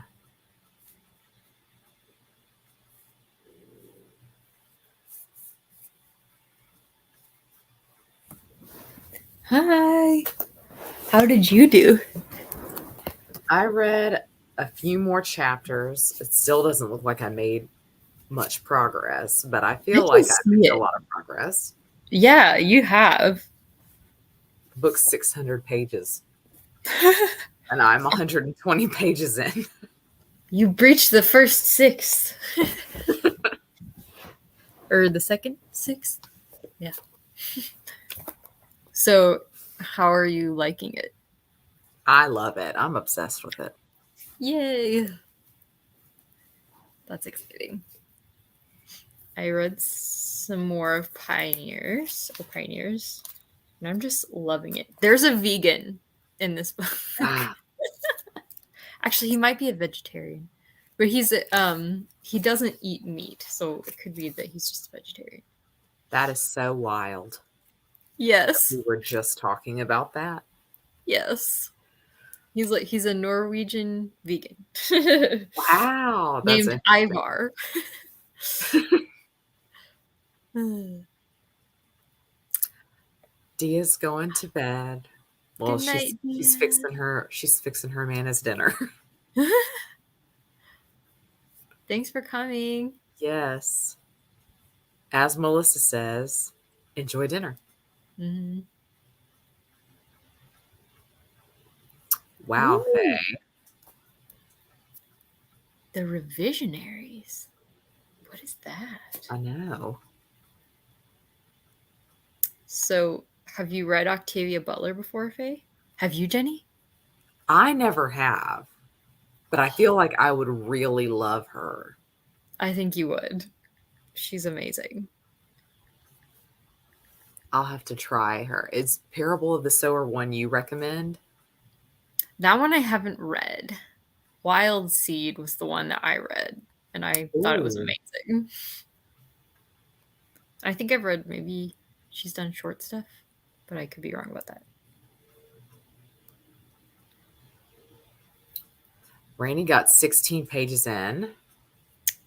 Hi. How did you do? I read a few more chapters. It still doesn't look like I made much progress, but I I feel can like I see made a it. lot of progress. Yeah, you have. The book's 600 pages, and I'm 120 pages in. You breached the first sixth. Or the second sixth? Yeah. So, how are you liking it? I love it. I'm obsessed with it. Yay. That's exciting. I read some more of Pioneers, and I'm just loving it. There's a vegan in this book. Ah, Actually, he might be a vegetarian, but he doesn't eat meat, so it could be that he's just a vegetarian. that is so wild. Yes, We were just talking about that. yes. He's a Norwegian vegan Wow, that's named interesting. Ivar. Good Dia's going to bed. Well, night, she's Dia. fixing her man his dinner. Thanks for coming. Yes. As Melissa says, enjoy dinner. Mhm. Wow, Ooh, Faye. the Revisionaries. What is that? I know. So, have you read Octavia Butler before, Faye? Have you, Jenny? I never have, but I feel like I would really love her. I think you would. She's amazing. I'll have to try her. Is Parable of the Sower one you recommend? That one I haven't read. Wild Seed was the one that I read, and I thought it was Ooh. amazing. I think I've read maybe she's done short stuff, but I could be wrong about that. Rainey got 16 pages in.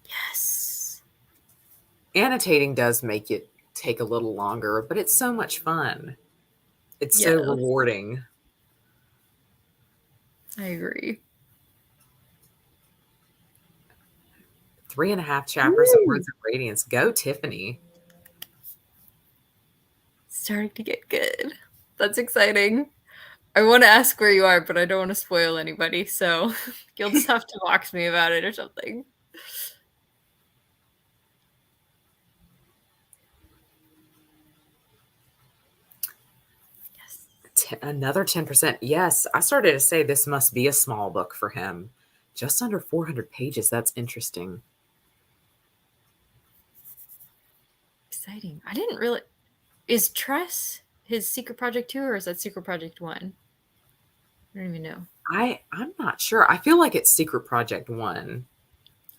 Yes. Annotating does make it take a little longer, but it's so much fun. It's so Yes, rewarding. I agree. 3.5 chapters of Woo! Words of Radiance. Go, Tiffany. Starting to get good. That's exciting. I want to ask where you are, but I don't want to spoil anybody, so you'll just have to talk to me about it or something. Yes. Another 10%. Yes, I started to say this must be a small book for him. Just under 400 pages. That's interesting. Exciting. I didn't really. Is Tress his secret project too, or is that secret project one? I don't even know. I'm not sure. I feel like it's Secret Project 1.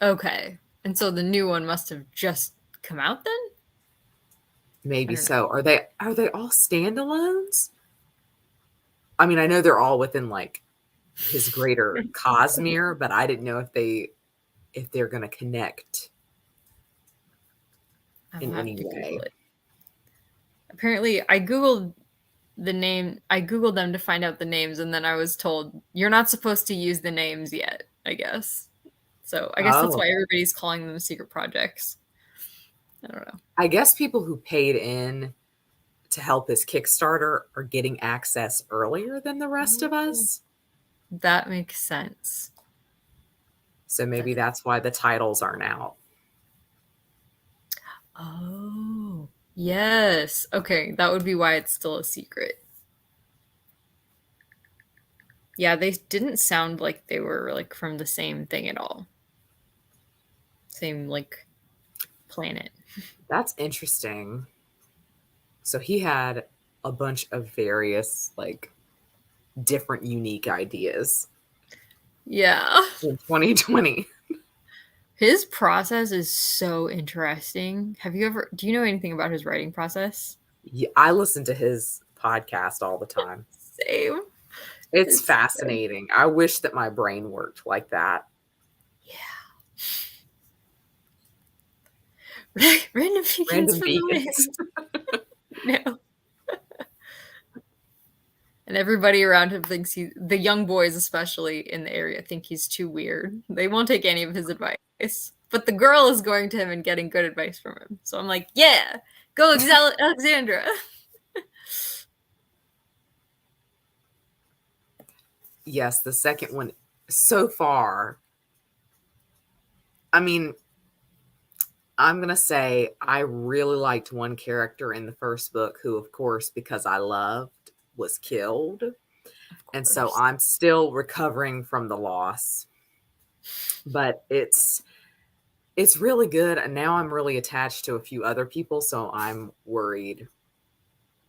Okay. And so the new one must have just come out then? I Maybe don't know. so. Are they all standalones? I mean, I know they're all within like his greater Cosmere, but I didn't know if they're going to connect I will in have any to Google way. it. Apparently, I Googled them to find out the names, and then I was told you're not supposed to use the names yet, I guess. So I guess that's Oh, why everybody's calling them secret projects. I don't know. I guess people who paid in to help his Kickstarter are getting access earlier than the rest of Oh, us. that makes sense. So maybe That's that's why the titles aren't out. Oh, yes. Okay, that would be why it's still a secret. Yeah, they didn't sound like they were like from the same thing at all. Same like planet. That's interesting. So he had a bunch of various like different unique ideas Yeah. in 2020. His process is so interesting. Do you know anything about his writing process? Yeah, I listen to his podcast all the time. Same. It's It's good. fascinating. I wish that my brain worked like that. Yeah. Random beacons Random for the beacons. win. No. And everybody around him thinks the young boys, especially in the area, think he's too weird. They won't take any of his advice. But the girl is going to him and getting good advice from him. So I'm like, yeah, go Alexandra. Yes, the second one so far. I mean, I'm going to say I really liked one character in the first book who, of course, because I loved, was killed. Of And so course. I'm still recovering from the loss. But it's really good, and now I'm really attached to a few other people, so I'm worried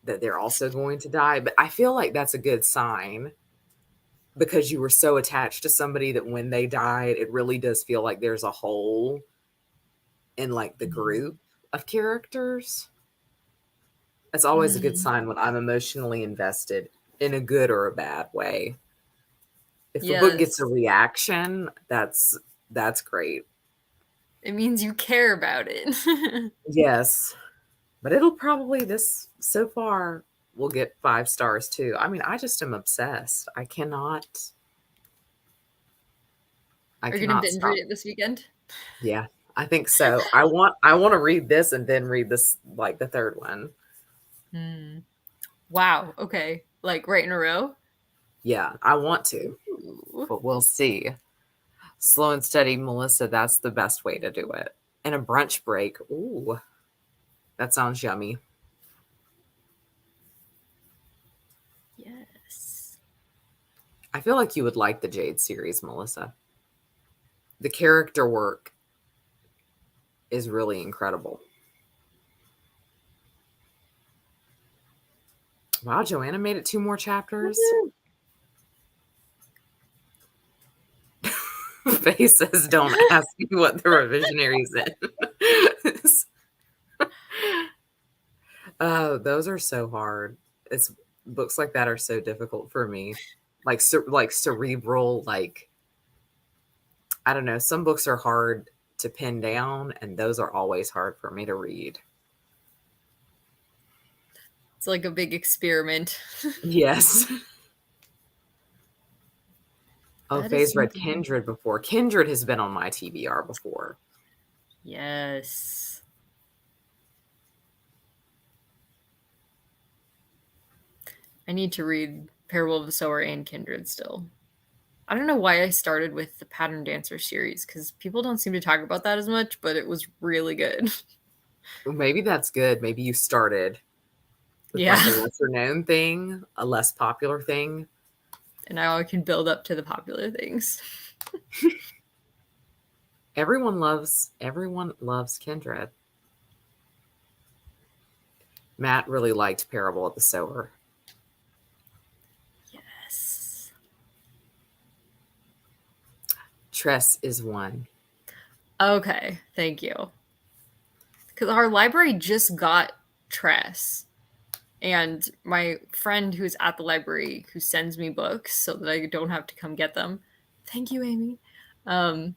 that they're also going to die. But I feel like that's a good sign because you were so attached to somebody that when they died, it really does feel like there's a hole in like the group of characters. It's always a good Mm. sign when I'm emotionally invested in a good or a bad way. If a book gets a Yes. reaction, that's great. It means you care about it. Yes. But it'll probably this so far will get 5 stars too. I mean, I just am obsessed. I Are you gonna cannot binge read stop. it this weekend? Yeah, I think so. I want to read this and then read this like the third one. Hmm. Wow. Okay. Like right in a row? Yeah, I want to, Ooh. but we'll see. Slow and steady, Melissa, that's the best way to do it. And a brunch break. Ooh, that sounds yummy. Yes. I feel like you would like the Jade series, Melissa. The character work is really incredible. Wow, Joanna made it 2 more chapters. Woohoo. Faye says, "Don't ask me what the revisionary's in." Oh, those are so hard. It's books like that are so difficult for me. Like cerebral, like I don't know. Some books are hard to pin down, and those are always hard for me to read. It's like a big experiment. Yes. Oh, That is Faye's read something. Kindred before. Kindred has been on my TBR before. Yes. I need to read Parable of the Sower and Kindred still. I don't know why I started with the Pattern Dancer series because people don't seem to talk about that as much, but it was really good. Well, maybe that's good. Maybe you started with Yeah. like a lesser known thing, a less popular thing. And now I can build up to the popular things. Everyone loves Kindred. Matt really liked Parable of the Sower. Yes. Tress is one. Okay. Thank you. Because our library just got Tress. And my friend who's at the library who sends me books so that I don't have to come get them. Thank you, Amy. Um,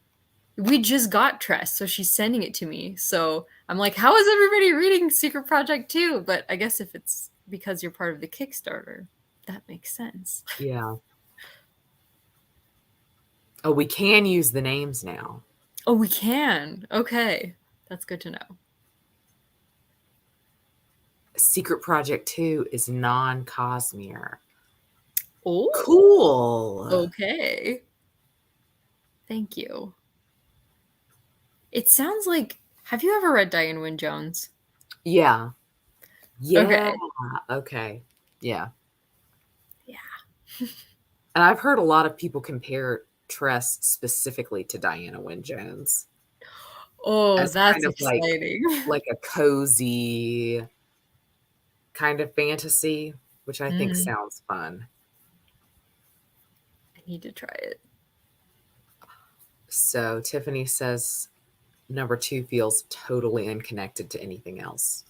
we just got Tress, so she's sending it to me. So I'm like, how is everybody reading Secret Project 2? But I guess if it's because you're part of the Kickstarter, that makes sense. Yeah. Oh, we can use the names now. Oh, we can. Okay. That's good to know. Secret Project 2 is non Cosmere. Oh, Cool. okay. Thank you. It sounds like. Have you ever read Diane Wynne Jones? Yeah. Yeah. Okay. Okay. Yeah. Yeah. And I've heard a lot of people compare Tress specifically to Diana Wynne Jones Oh, as that's kind of exciting. like a cozy kind of fantasy, which I think Mhm. sounds fun. I need to try it. So Tiffany says number 2 feels totally unconnected to anything else.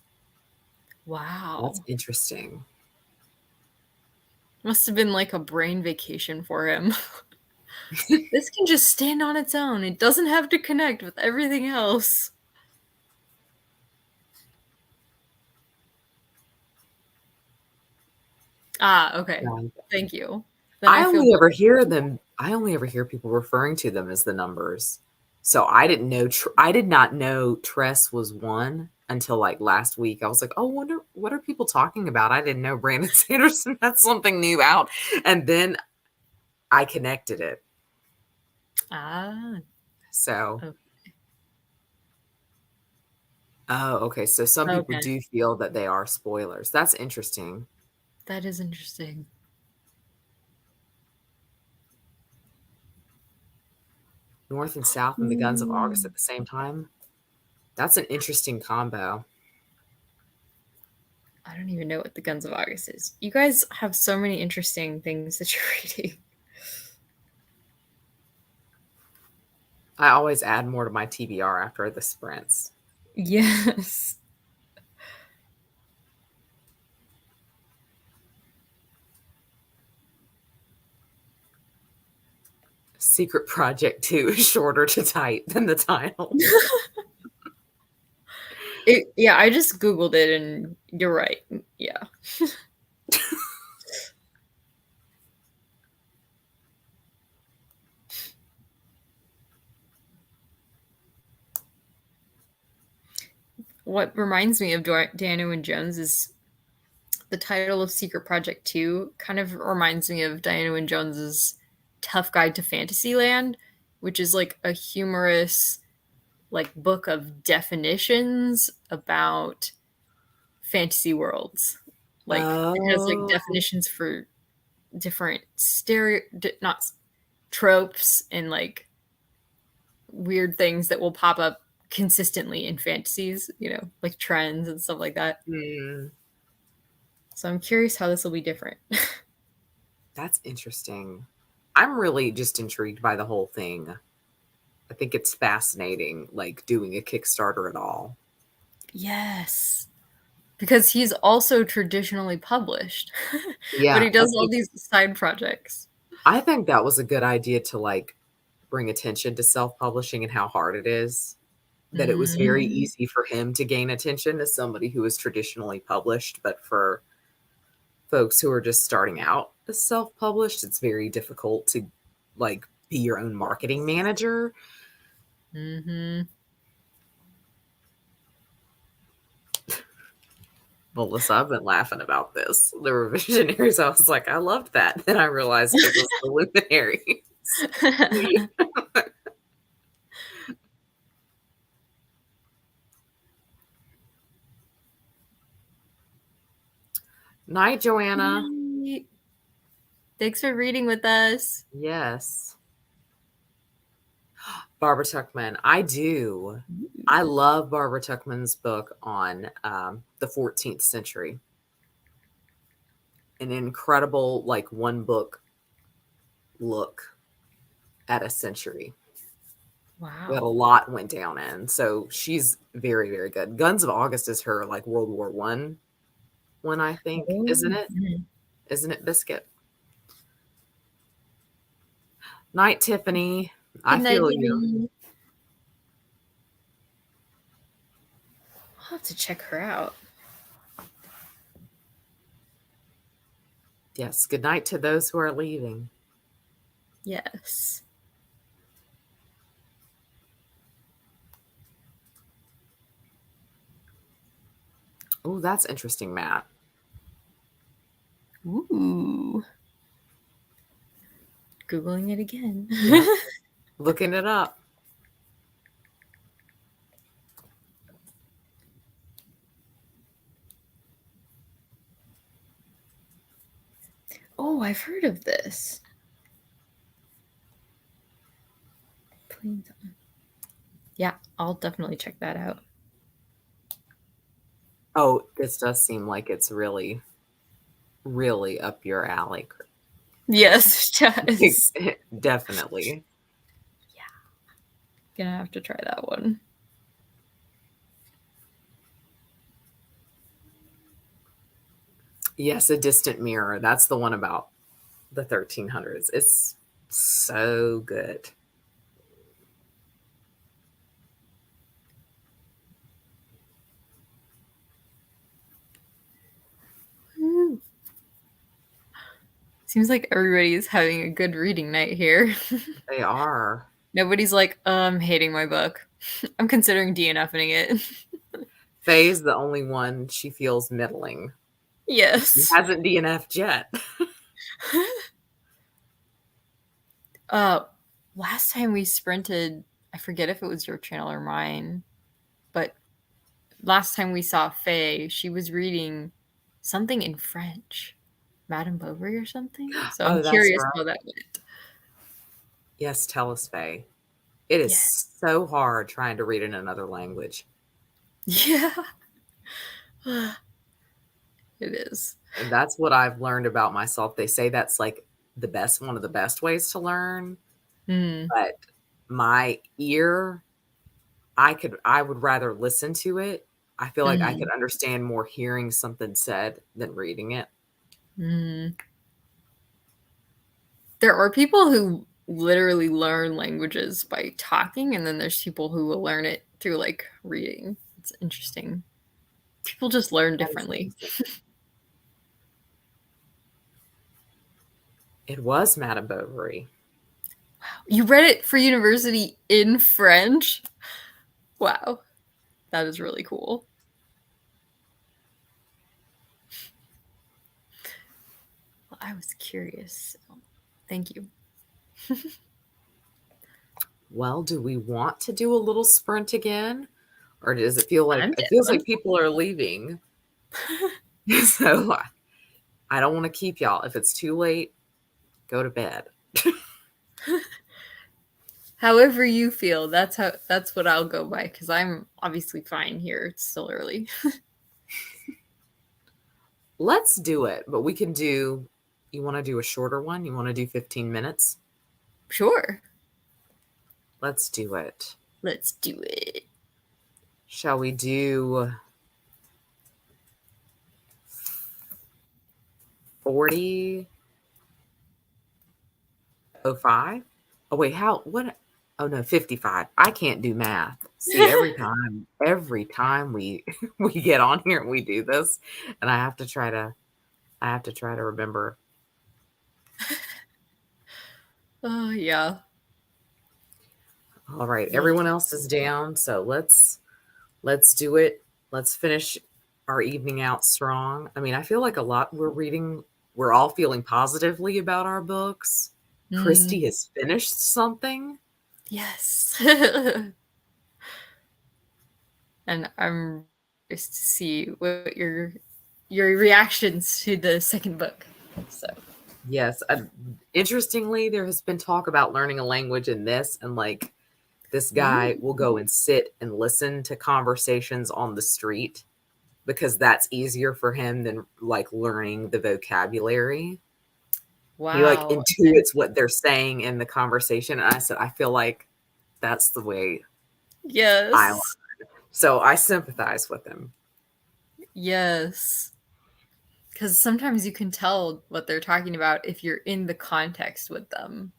That's Wow. interesting. Must have been like a brain vacation for him. This can just stand on its own. It doesn't have to connect with everything else. Ah, okay. Yeah. Thank you. Then I feel I only ever hear people referring to them as the numbers. So I didn't know I did not know Tress was one until like last week. I was like, "Oh, wonder what are people talking about?" I didn't know Brandon Sanderson had something new out. And then I connected it. ah. So, Oh, oh, okay. So some people okay. do feel that they are spoilers. That's interesting. That is interesting. North and South and the Guns of August Hmm. at the same time. That's an interesting combo. I don't even know what the Guns of August is. You guys have so many interesting things that you're reading. I always add more to my TBR after the sprints. Yes. Secret Project 2 is shorter to type than the title. Yeah, I just Googled it and you're right. Yeah. What reminds me of Dano and Jones is the title of Secret Project 2 kind of reminds me of Diana and Jones's Tough Guide to Fantasyland, which is like a humorous like book of definitions about fantasy worlds. Like it has like Oh, definitions for different not tropes and like weird things that will pop up consistently in fantasies, like trends and stuff like that. hmm, So I'm curious how this will be different. that's interesting. I'm really just intrigued by the whole thing. I think it's fascinating, like doing a Kickstarter at all. Yes. Because he's also traditionally published, but Yeah, he does all these side projects. I think that was a good idea to like bring attention to self-publishing and how hard it is. That it was very Mhm. easy for him to gain attention as somebody who was traditionally published, but for folks who are just starting out as self-published, it's very difficult to like be your own marketing manager. Mhm. Melissa, I've been laughing about this. The revisionaries, I was like, I loved that. Then I realized it was the luminaries. Night, Joanna. Yay. Thanks for reading with us. Yes. Barbara Tuchman. I do. I Ooh. love Barbara Tuchman's book on the 14th century. An incredible, like, one book look at a century that a Wow. lot went down in. So she's very, very good. Guns of August is her like World War one, I think, isn't Oh. it? Mhm. Isn't it, Biscuit? Night, Tiffany. I Good night, feel you. Tiffany. I'll have to check her out. Yes. Good night to those who are leaving. Yes. Oh, that's interesting, Matt. Ooh. Googling it again. Yep. Looking it up. Oh, I've heard of this. Planes on. Yeah, I'll definitely check that out. Oh, this does seem like it's really, really up your alley, Chris. Yes, it does. Definitely. Yeah, gonna have to try that one. Yes, A Distant Mirror. That's the one about the 1300s. It's so good. Woo. Seems like everybody's having a good reading night here. They are. Nobody's like, I'm hating my book. I'm considering DNFing it. Faye's the only one she feels middling. She Yes. hasn't DNF'd yet. Uh, Last time we sprinted, I forget if it was your channel or mine, but last time we saw Faye, she was reading something in French, Madame Bovary or something. So I'm Oh, that's curious right. how that went. Yes, tell us, Faye. It is Yes. so hard trying to read in another language. Yeah. It is. And that's what I've learned about myself. They say that's like the best, one of the best ways to learn. Mm, But my ear, I would rather listen to it. I feel like I could mm, understand more hearing something said than reading it. mm. There are people who literally learn languages by talking, and then there's people who will learn it through like reading. It's interesting. People just learn That is differently. interesting. It was Madame Bovary. You read it for university in French? Wow, that is really cool. Well, I was curious. So thank you. Well, do we want to do a little sprint again? Or does it feel like I'm it feels down. like people are leaving? So I don't want to keep y'all. If it's too late, go to bed. However you feel, that's what I'll go by because I'm obviously fine here. It's still early. Let's do it, but we can do, you want to do a shorter one? You want to do 15 minutes? Sure, Let's do it. let's do it. Shall we do 40:05? Oh wait, how what oh no, 55. I can't do math. See, every time we we get on here and we do this, and I have to try to remember. Oh yeah. All right, Yeah. everyone else is down, so let's do it. Let's finish our evening out strong. I mean, I feel like a lot we're reading, we're all feeling positively about our books. Mm, Christy has finished something. yes. And I'm curious to see what your reactions to the second book. So. Yes. Interestingly, there has been talk about learning a language in this, and like this guy Ooh. will go and sit and listen to conversations on the street because that's easier for him than like learning the vocabulary. He like Wow. intuits what they're saying in the conversation. And I said, I feel like that's the way I learn. Yes. So I sympathize with him. Yes. Because sometimes you can tell what they're talking about if you're in the context with them.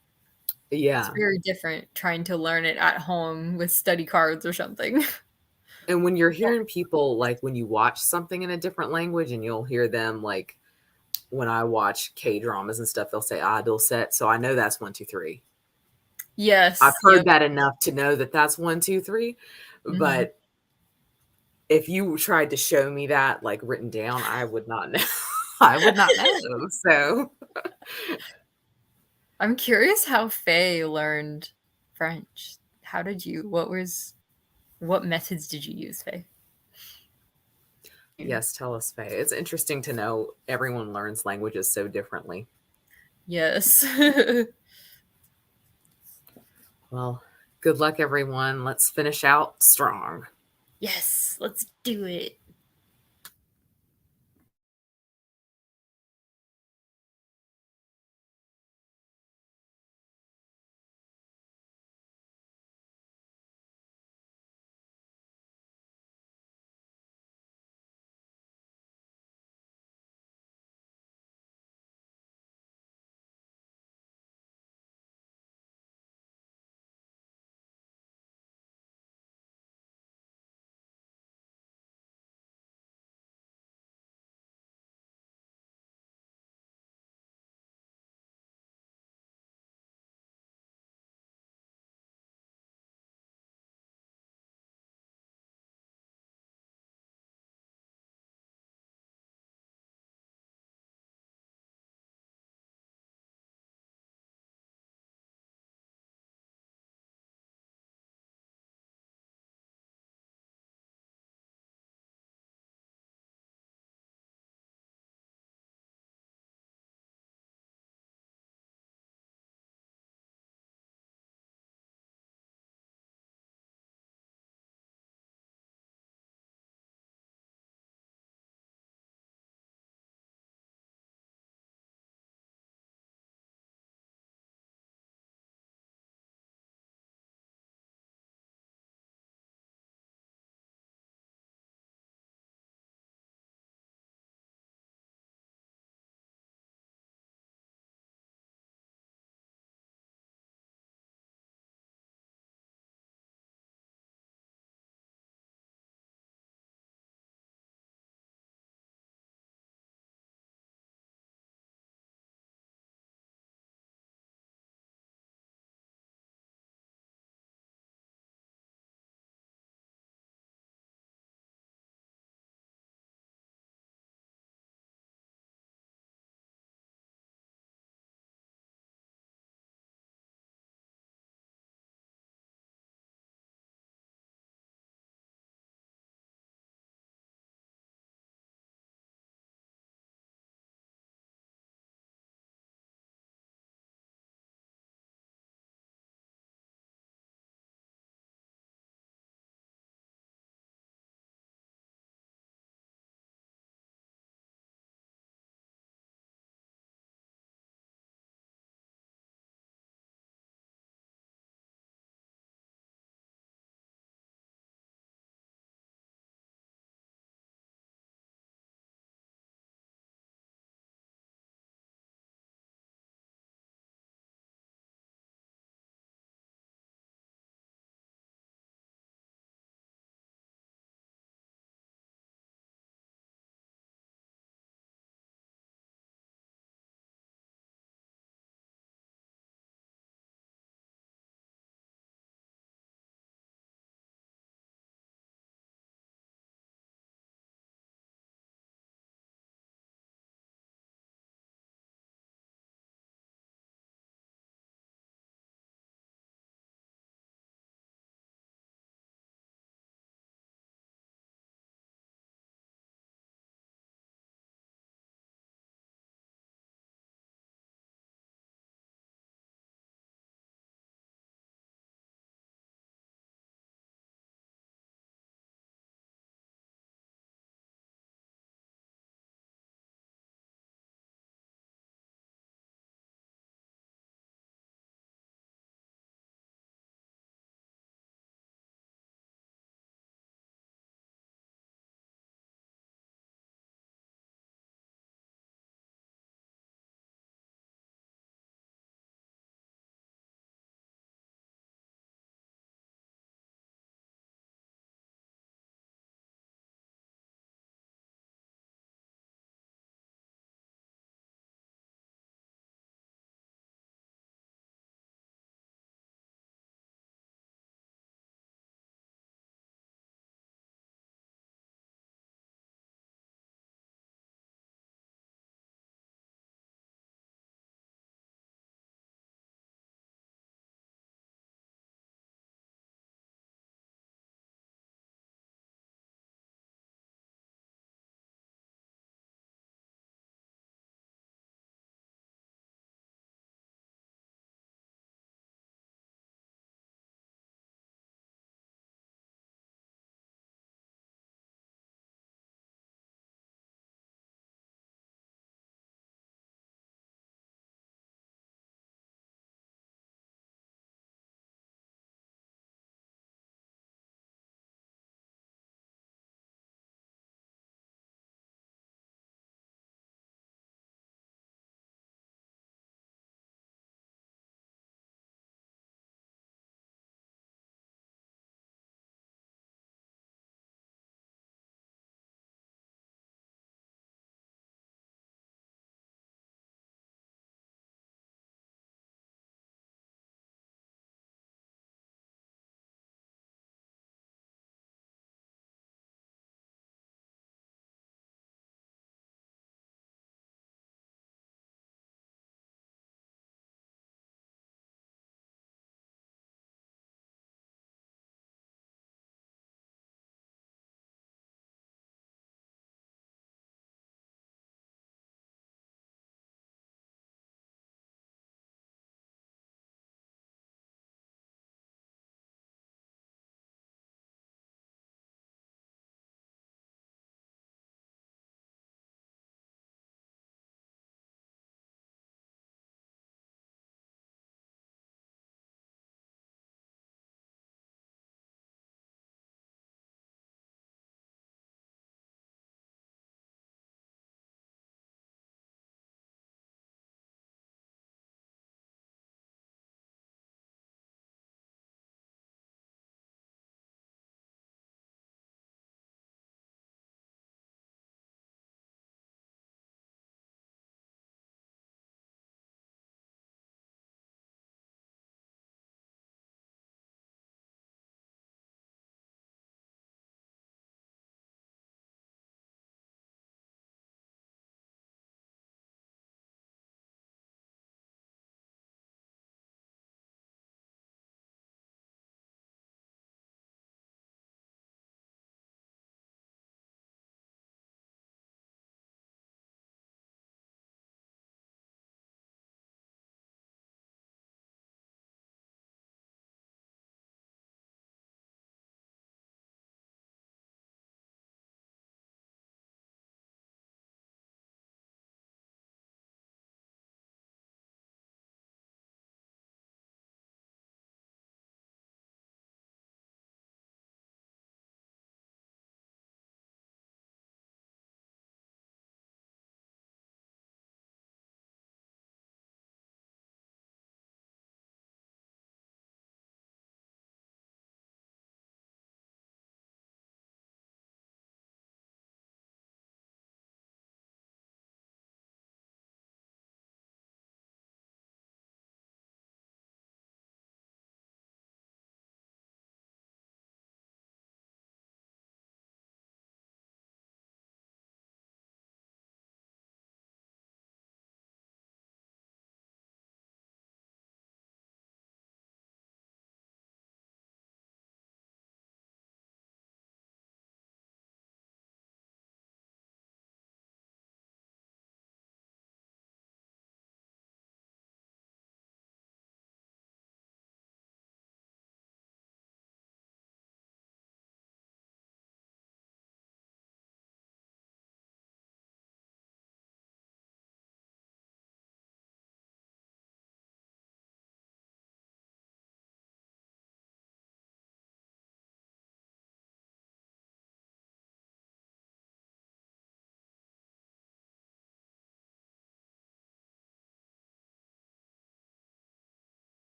It's Yeah. very different trying to learn it at home with study cards or something. And when you're hearing people, like when you watch something in a different language and you'll hear them, like when I watch K dramas and stuff, they'll say "ah, set." So I know that's 1, 2, 3. I've Yes. heard Yep. that enough to know that that's 1, 2, 3. Hmm. But if you tried to show me that like written down, I would not know. I would not know. So I'm curious how Faye learned French. How did you? What methods did you use, Faye? yes, tell us, Faye. It's interesting to know everyone learns languages so differently. Yes. Well, good luck, everyone. Let's finish out strong. Yes. Let's do it.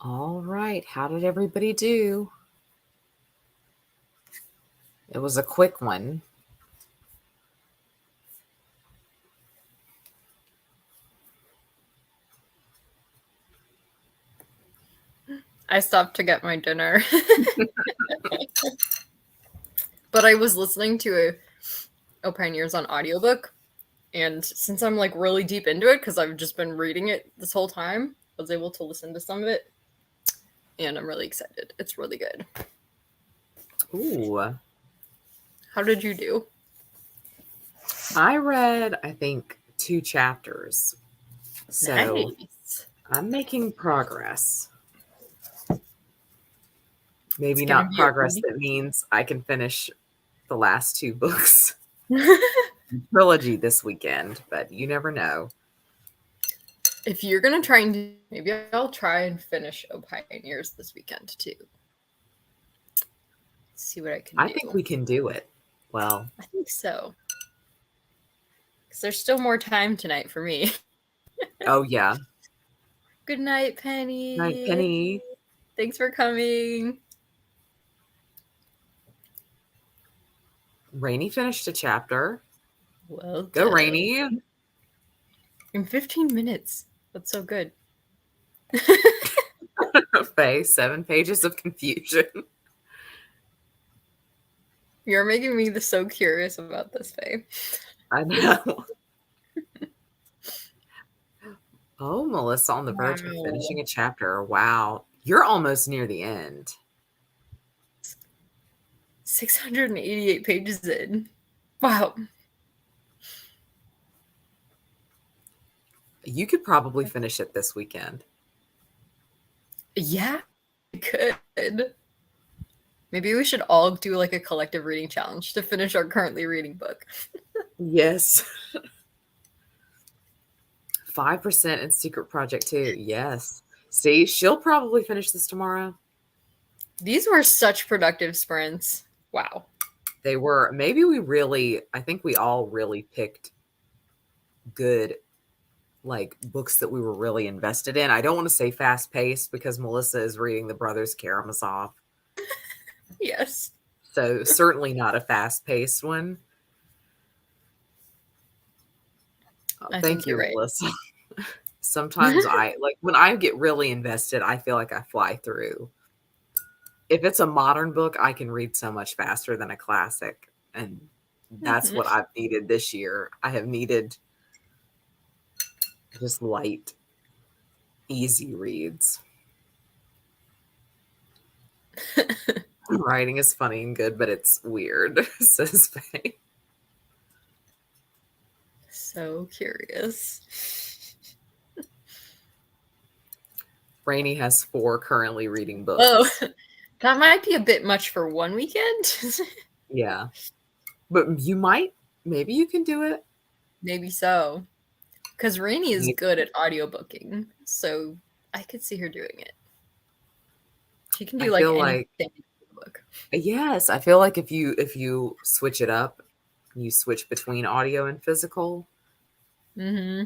All right. How did everybody do? It was a quick one. I stopped to get my dinner. But I was listening to a Pioneers on audiobook, and since I'm like really deep into it because I've just been reading it this whole time, I was able to listen to some of it, and I'm really excited. It's really good. Ooh. How did you do? I read, I think, 2 chapters. So Nice. I'm making progress. It's Maybe gonna not be a progress really that means I can finish the last 2 books trilogy this weekend, but you never know. If you're gonna try and do, maybe I'll try and finish O Pioneers this weekend too. See what I can I do. think we can do it. Well, I think so. Because there's still more time tonight for me. oh yeah. Good night, Night, Penny. Penny. Thanks for coming. Rainey finished a chapter. Well Go, done. Rainey. In 15 minutes. That's so good. Faye, 7 pages of confusion. You're making me so curious about this, Faye. I know. Oh, Melissa on the verge of Wow. finishing a chapter. Wow. You're almost near the end. 688 pages in. Wow. You could probably finish it this weekend. Yeah, I could. Maybe we should all do like a collective reading challenge to finish our currently reading book. Yes. 5% in Secret Project 2. Yes. See, she'll probably finish this tomorrow. These were such productive sprints. Wow. They were, maybe we really, I think we all really picked good, like, books that we were really invested in. I don't want to say fast paced because Melissa is reading The Brothers Karamazov. Yes. So certainly not a fast paced one. I Thank think you're you, right. Melissa. Sometimes I like when I get really invested, I feel like I fly through. If it's a modern book, I can read so much faster than a classic. And that's Mhm. what I've needed this year. I have needed just light, easy reads. Writing is funny and good, but it's weird, says Faye. So curious. Rainey has 4 currently reading Oh, books. that might be a bit much for one weekend. Yeah. But you might, maybe you can do it. Maybe so. Because Rainey is good at audiobooking, so I could see her doing it. She can I do like feel anything like in the book. yes, I feel like if you switch it up, you switch between audio and physical. Mm-hmm.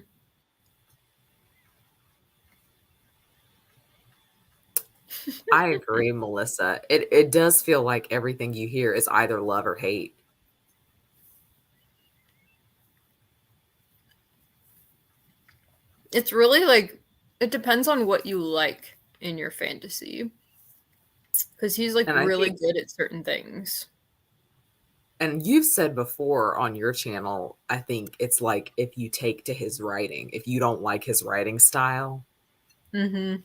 I agree, Melissa. It does feel like everything you hear is either love or hate. It's really like it depends on what you like in your fantasy. Because he's like And I really think good at certain things. and you've said before on your channel, I think it's like if you take to his writing, if you don't like his writing style. Mm-hmm.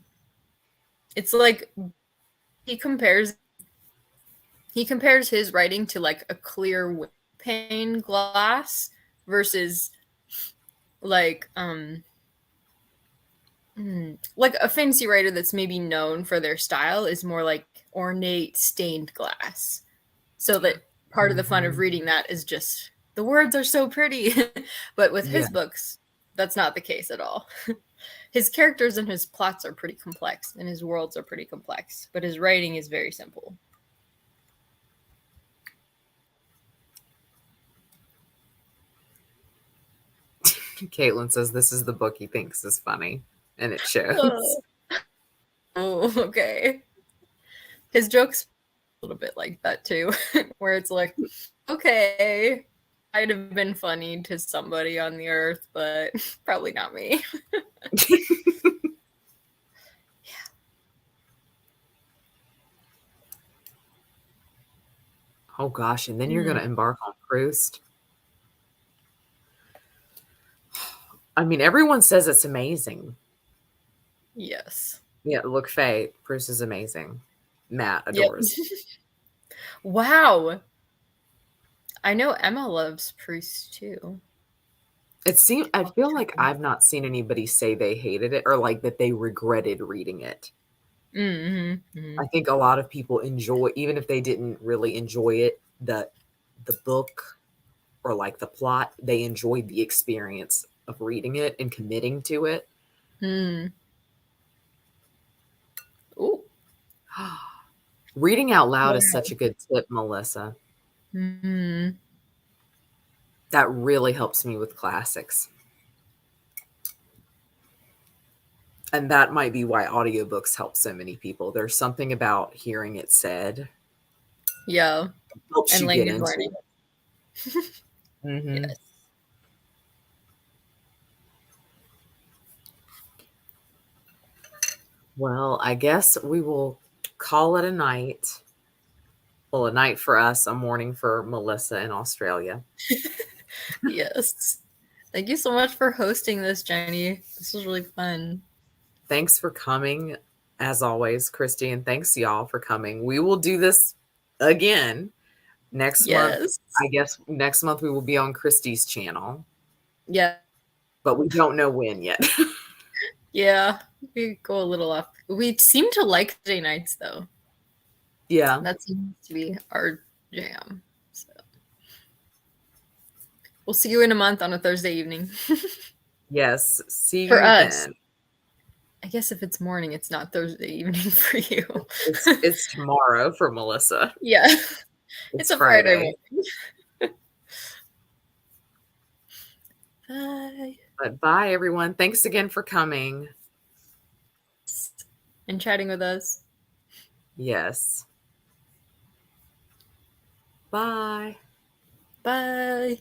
It's like he compares he compares his writing to like a clear pane glass versus like like a fantasy writer that's maybe known for their style is more like ornate stained glass. So that part of the fun of Mhm. reading that is just the words are so pretty. But with Yeah, his books, that's not the case at all. His characters and his plots are pretty complex and his worlds are pretty complex, but his writing is very simple. Caitlin says this is the book he thinks is funny, and it shows. Oh, Oh, okay. His jokes a little bit like that too, where it's like, okay, I'd have been funny to somebody on the earth, but probably not me. Oh gosh, and then you're Mm, gonna embark on Proust. I mean, everyone says it's amazing. yes. Yeah, look, Faye, Proust is amazing. Matt Yep. adores. Wow. I know Emma loves Proust too. It seems I feel like I've not seen anybody say they hated it or like that they regretted reading it. Mm-hmm. Mm-hmm. I think a lot of people enjoy, even if they didn't really enjoy it, the book or like the plot, they enjoyed the experience of reading it and committing to it. Mm. Ooh. Reading out loud is Wow. such a good tip, Melissa. Mm. That really helps me with classics. And that might be why audiobooks help so many people. There's something about hearing it said Yeah. helps And you get language into learning. it. Hmm. Yes. Well, I guess we will call it a night. Well, a night for us, a morning for Melissa in Australia. Yes. Thank you so much for hosting this, Jenny. This was really fun. Thanks for coming, as always, Christy, and thanks y'all for coming. We will do this again next month. Yes. I guess next month we will be on Christy's channel, Yeah. but we don't know when yet. Yeah. We go a little off. We seem to like Thursday nights though. Yeah. That seems to be our jam. So we'll see you in a month on a Thursday evening. Yes. See For you us. then. I guess if it's morning, it's not Thursday evening for you. It's tomorrow for Melissa. Yeah. It's It's a Friday Friday. morning. Bye. But bye, everyone. Thanks again for coming. And chatting with us. Yes. Bye. Bye.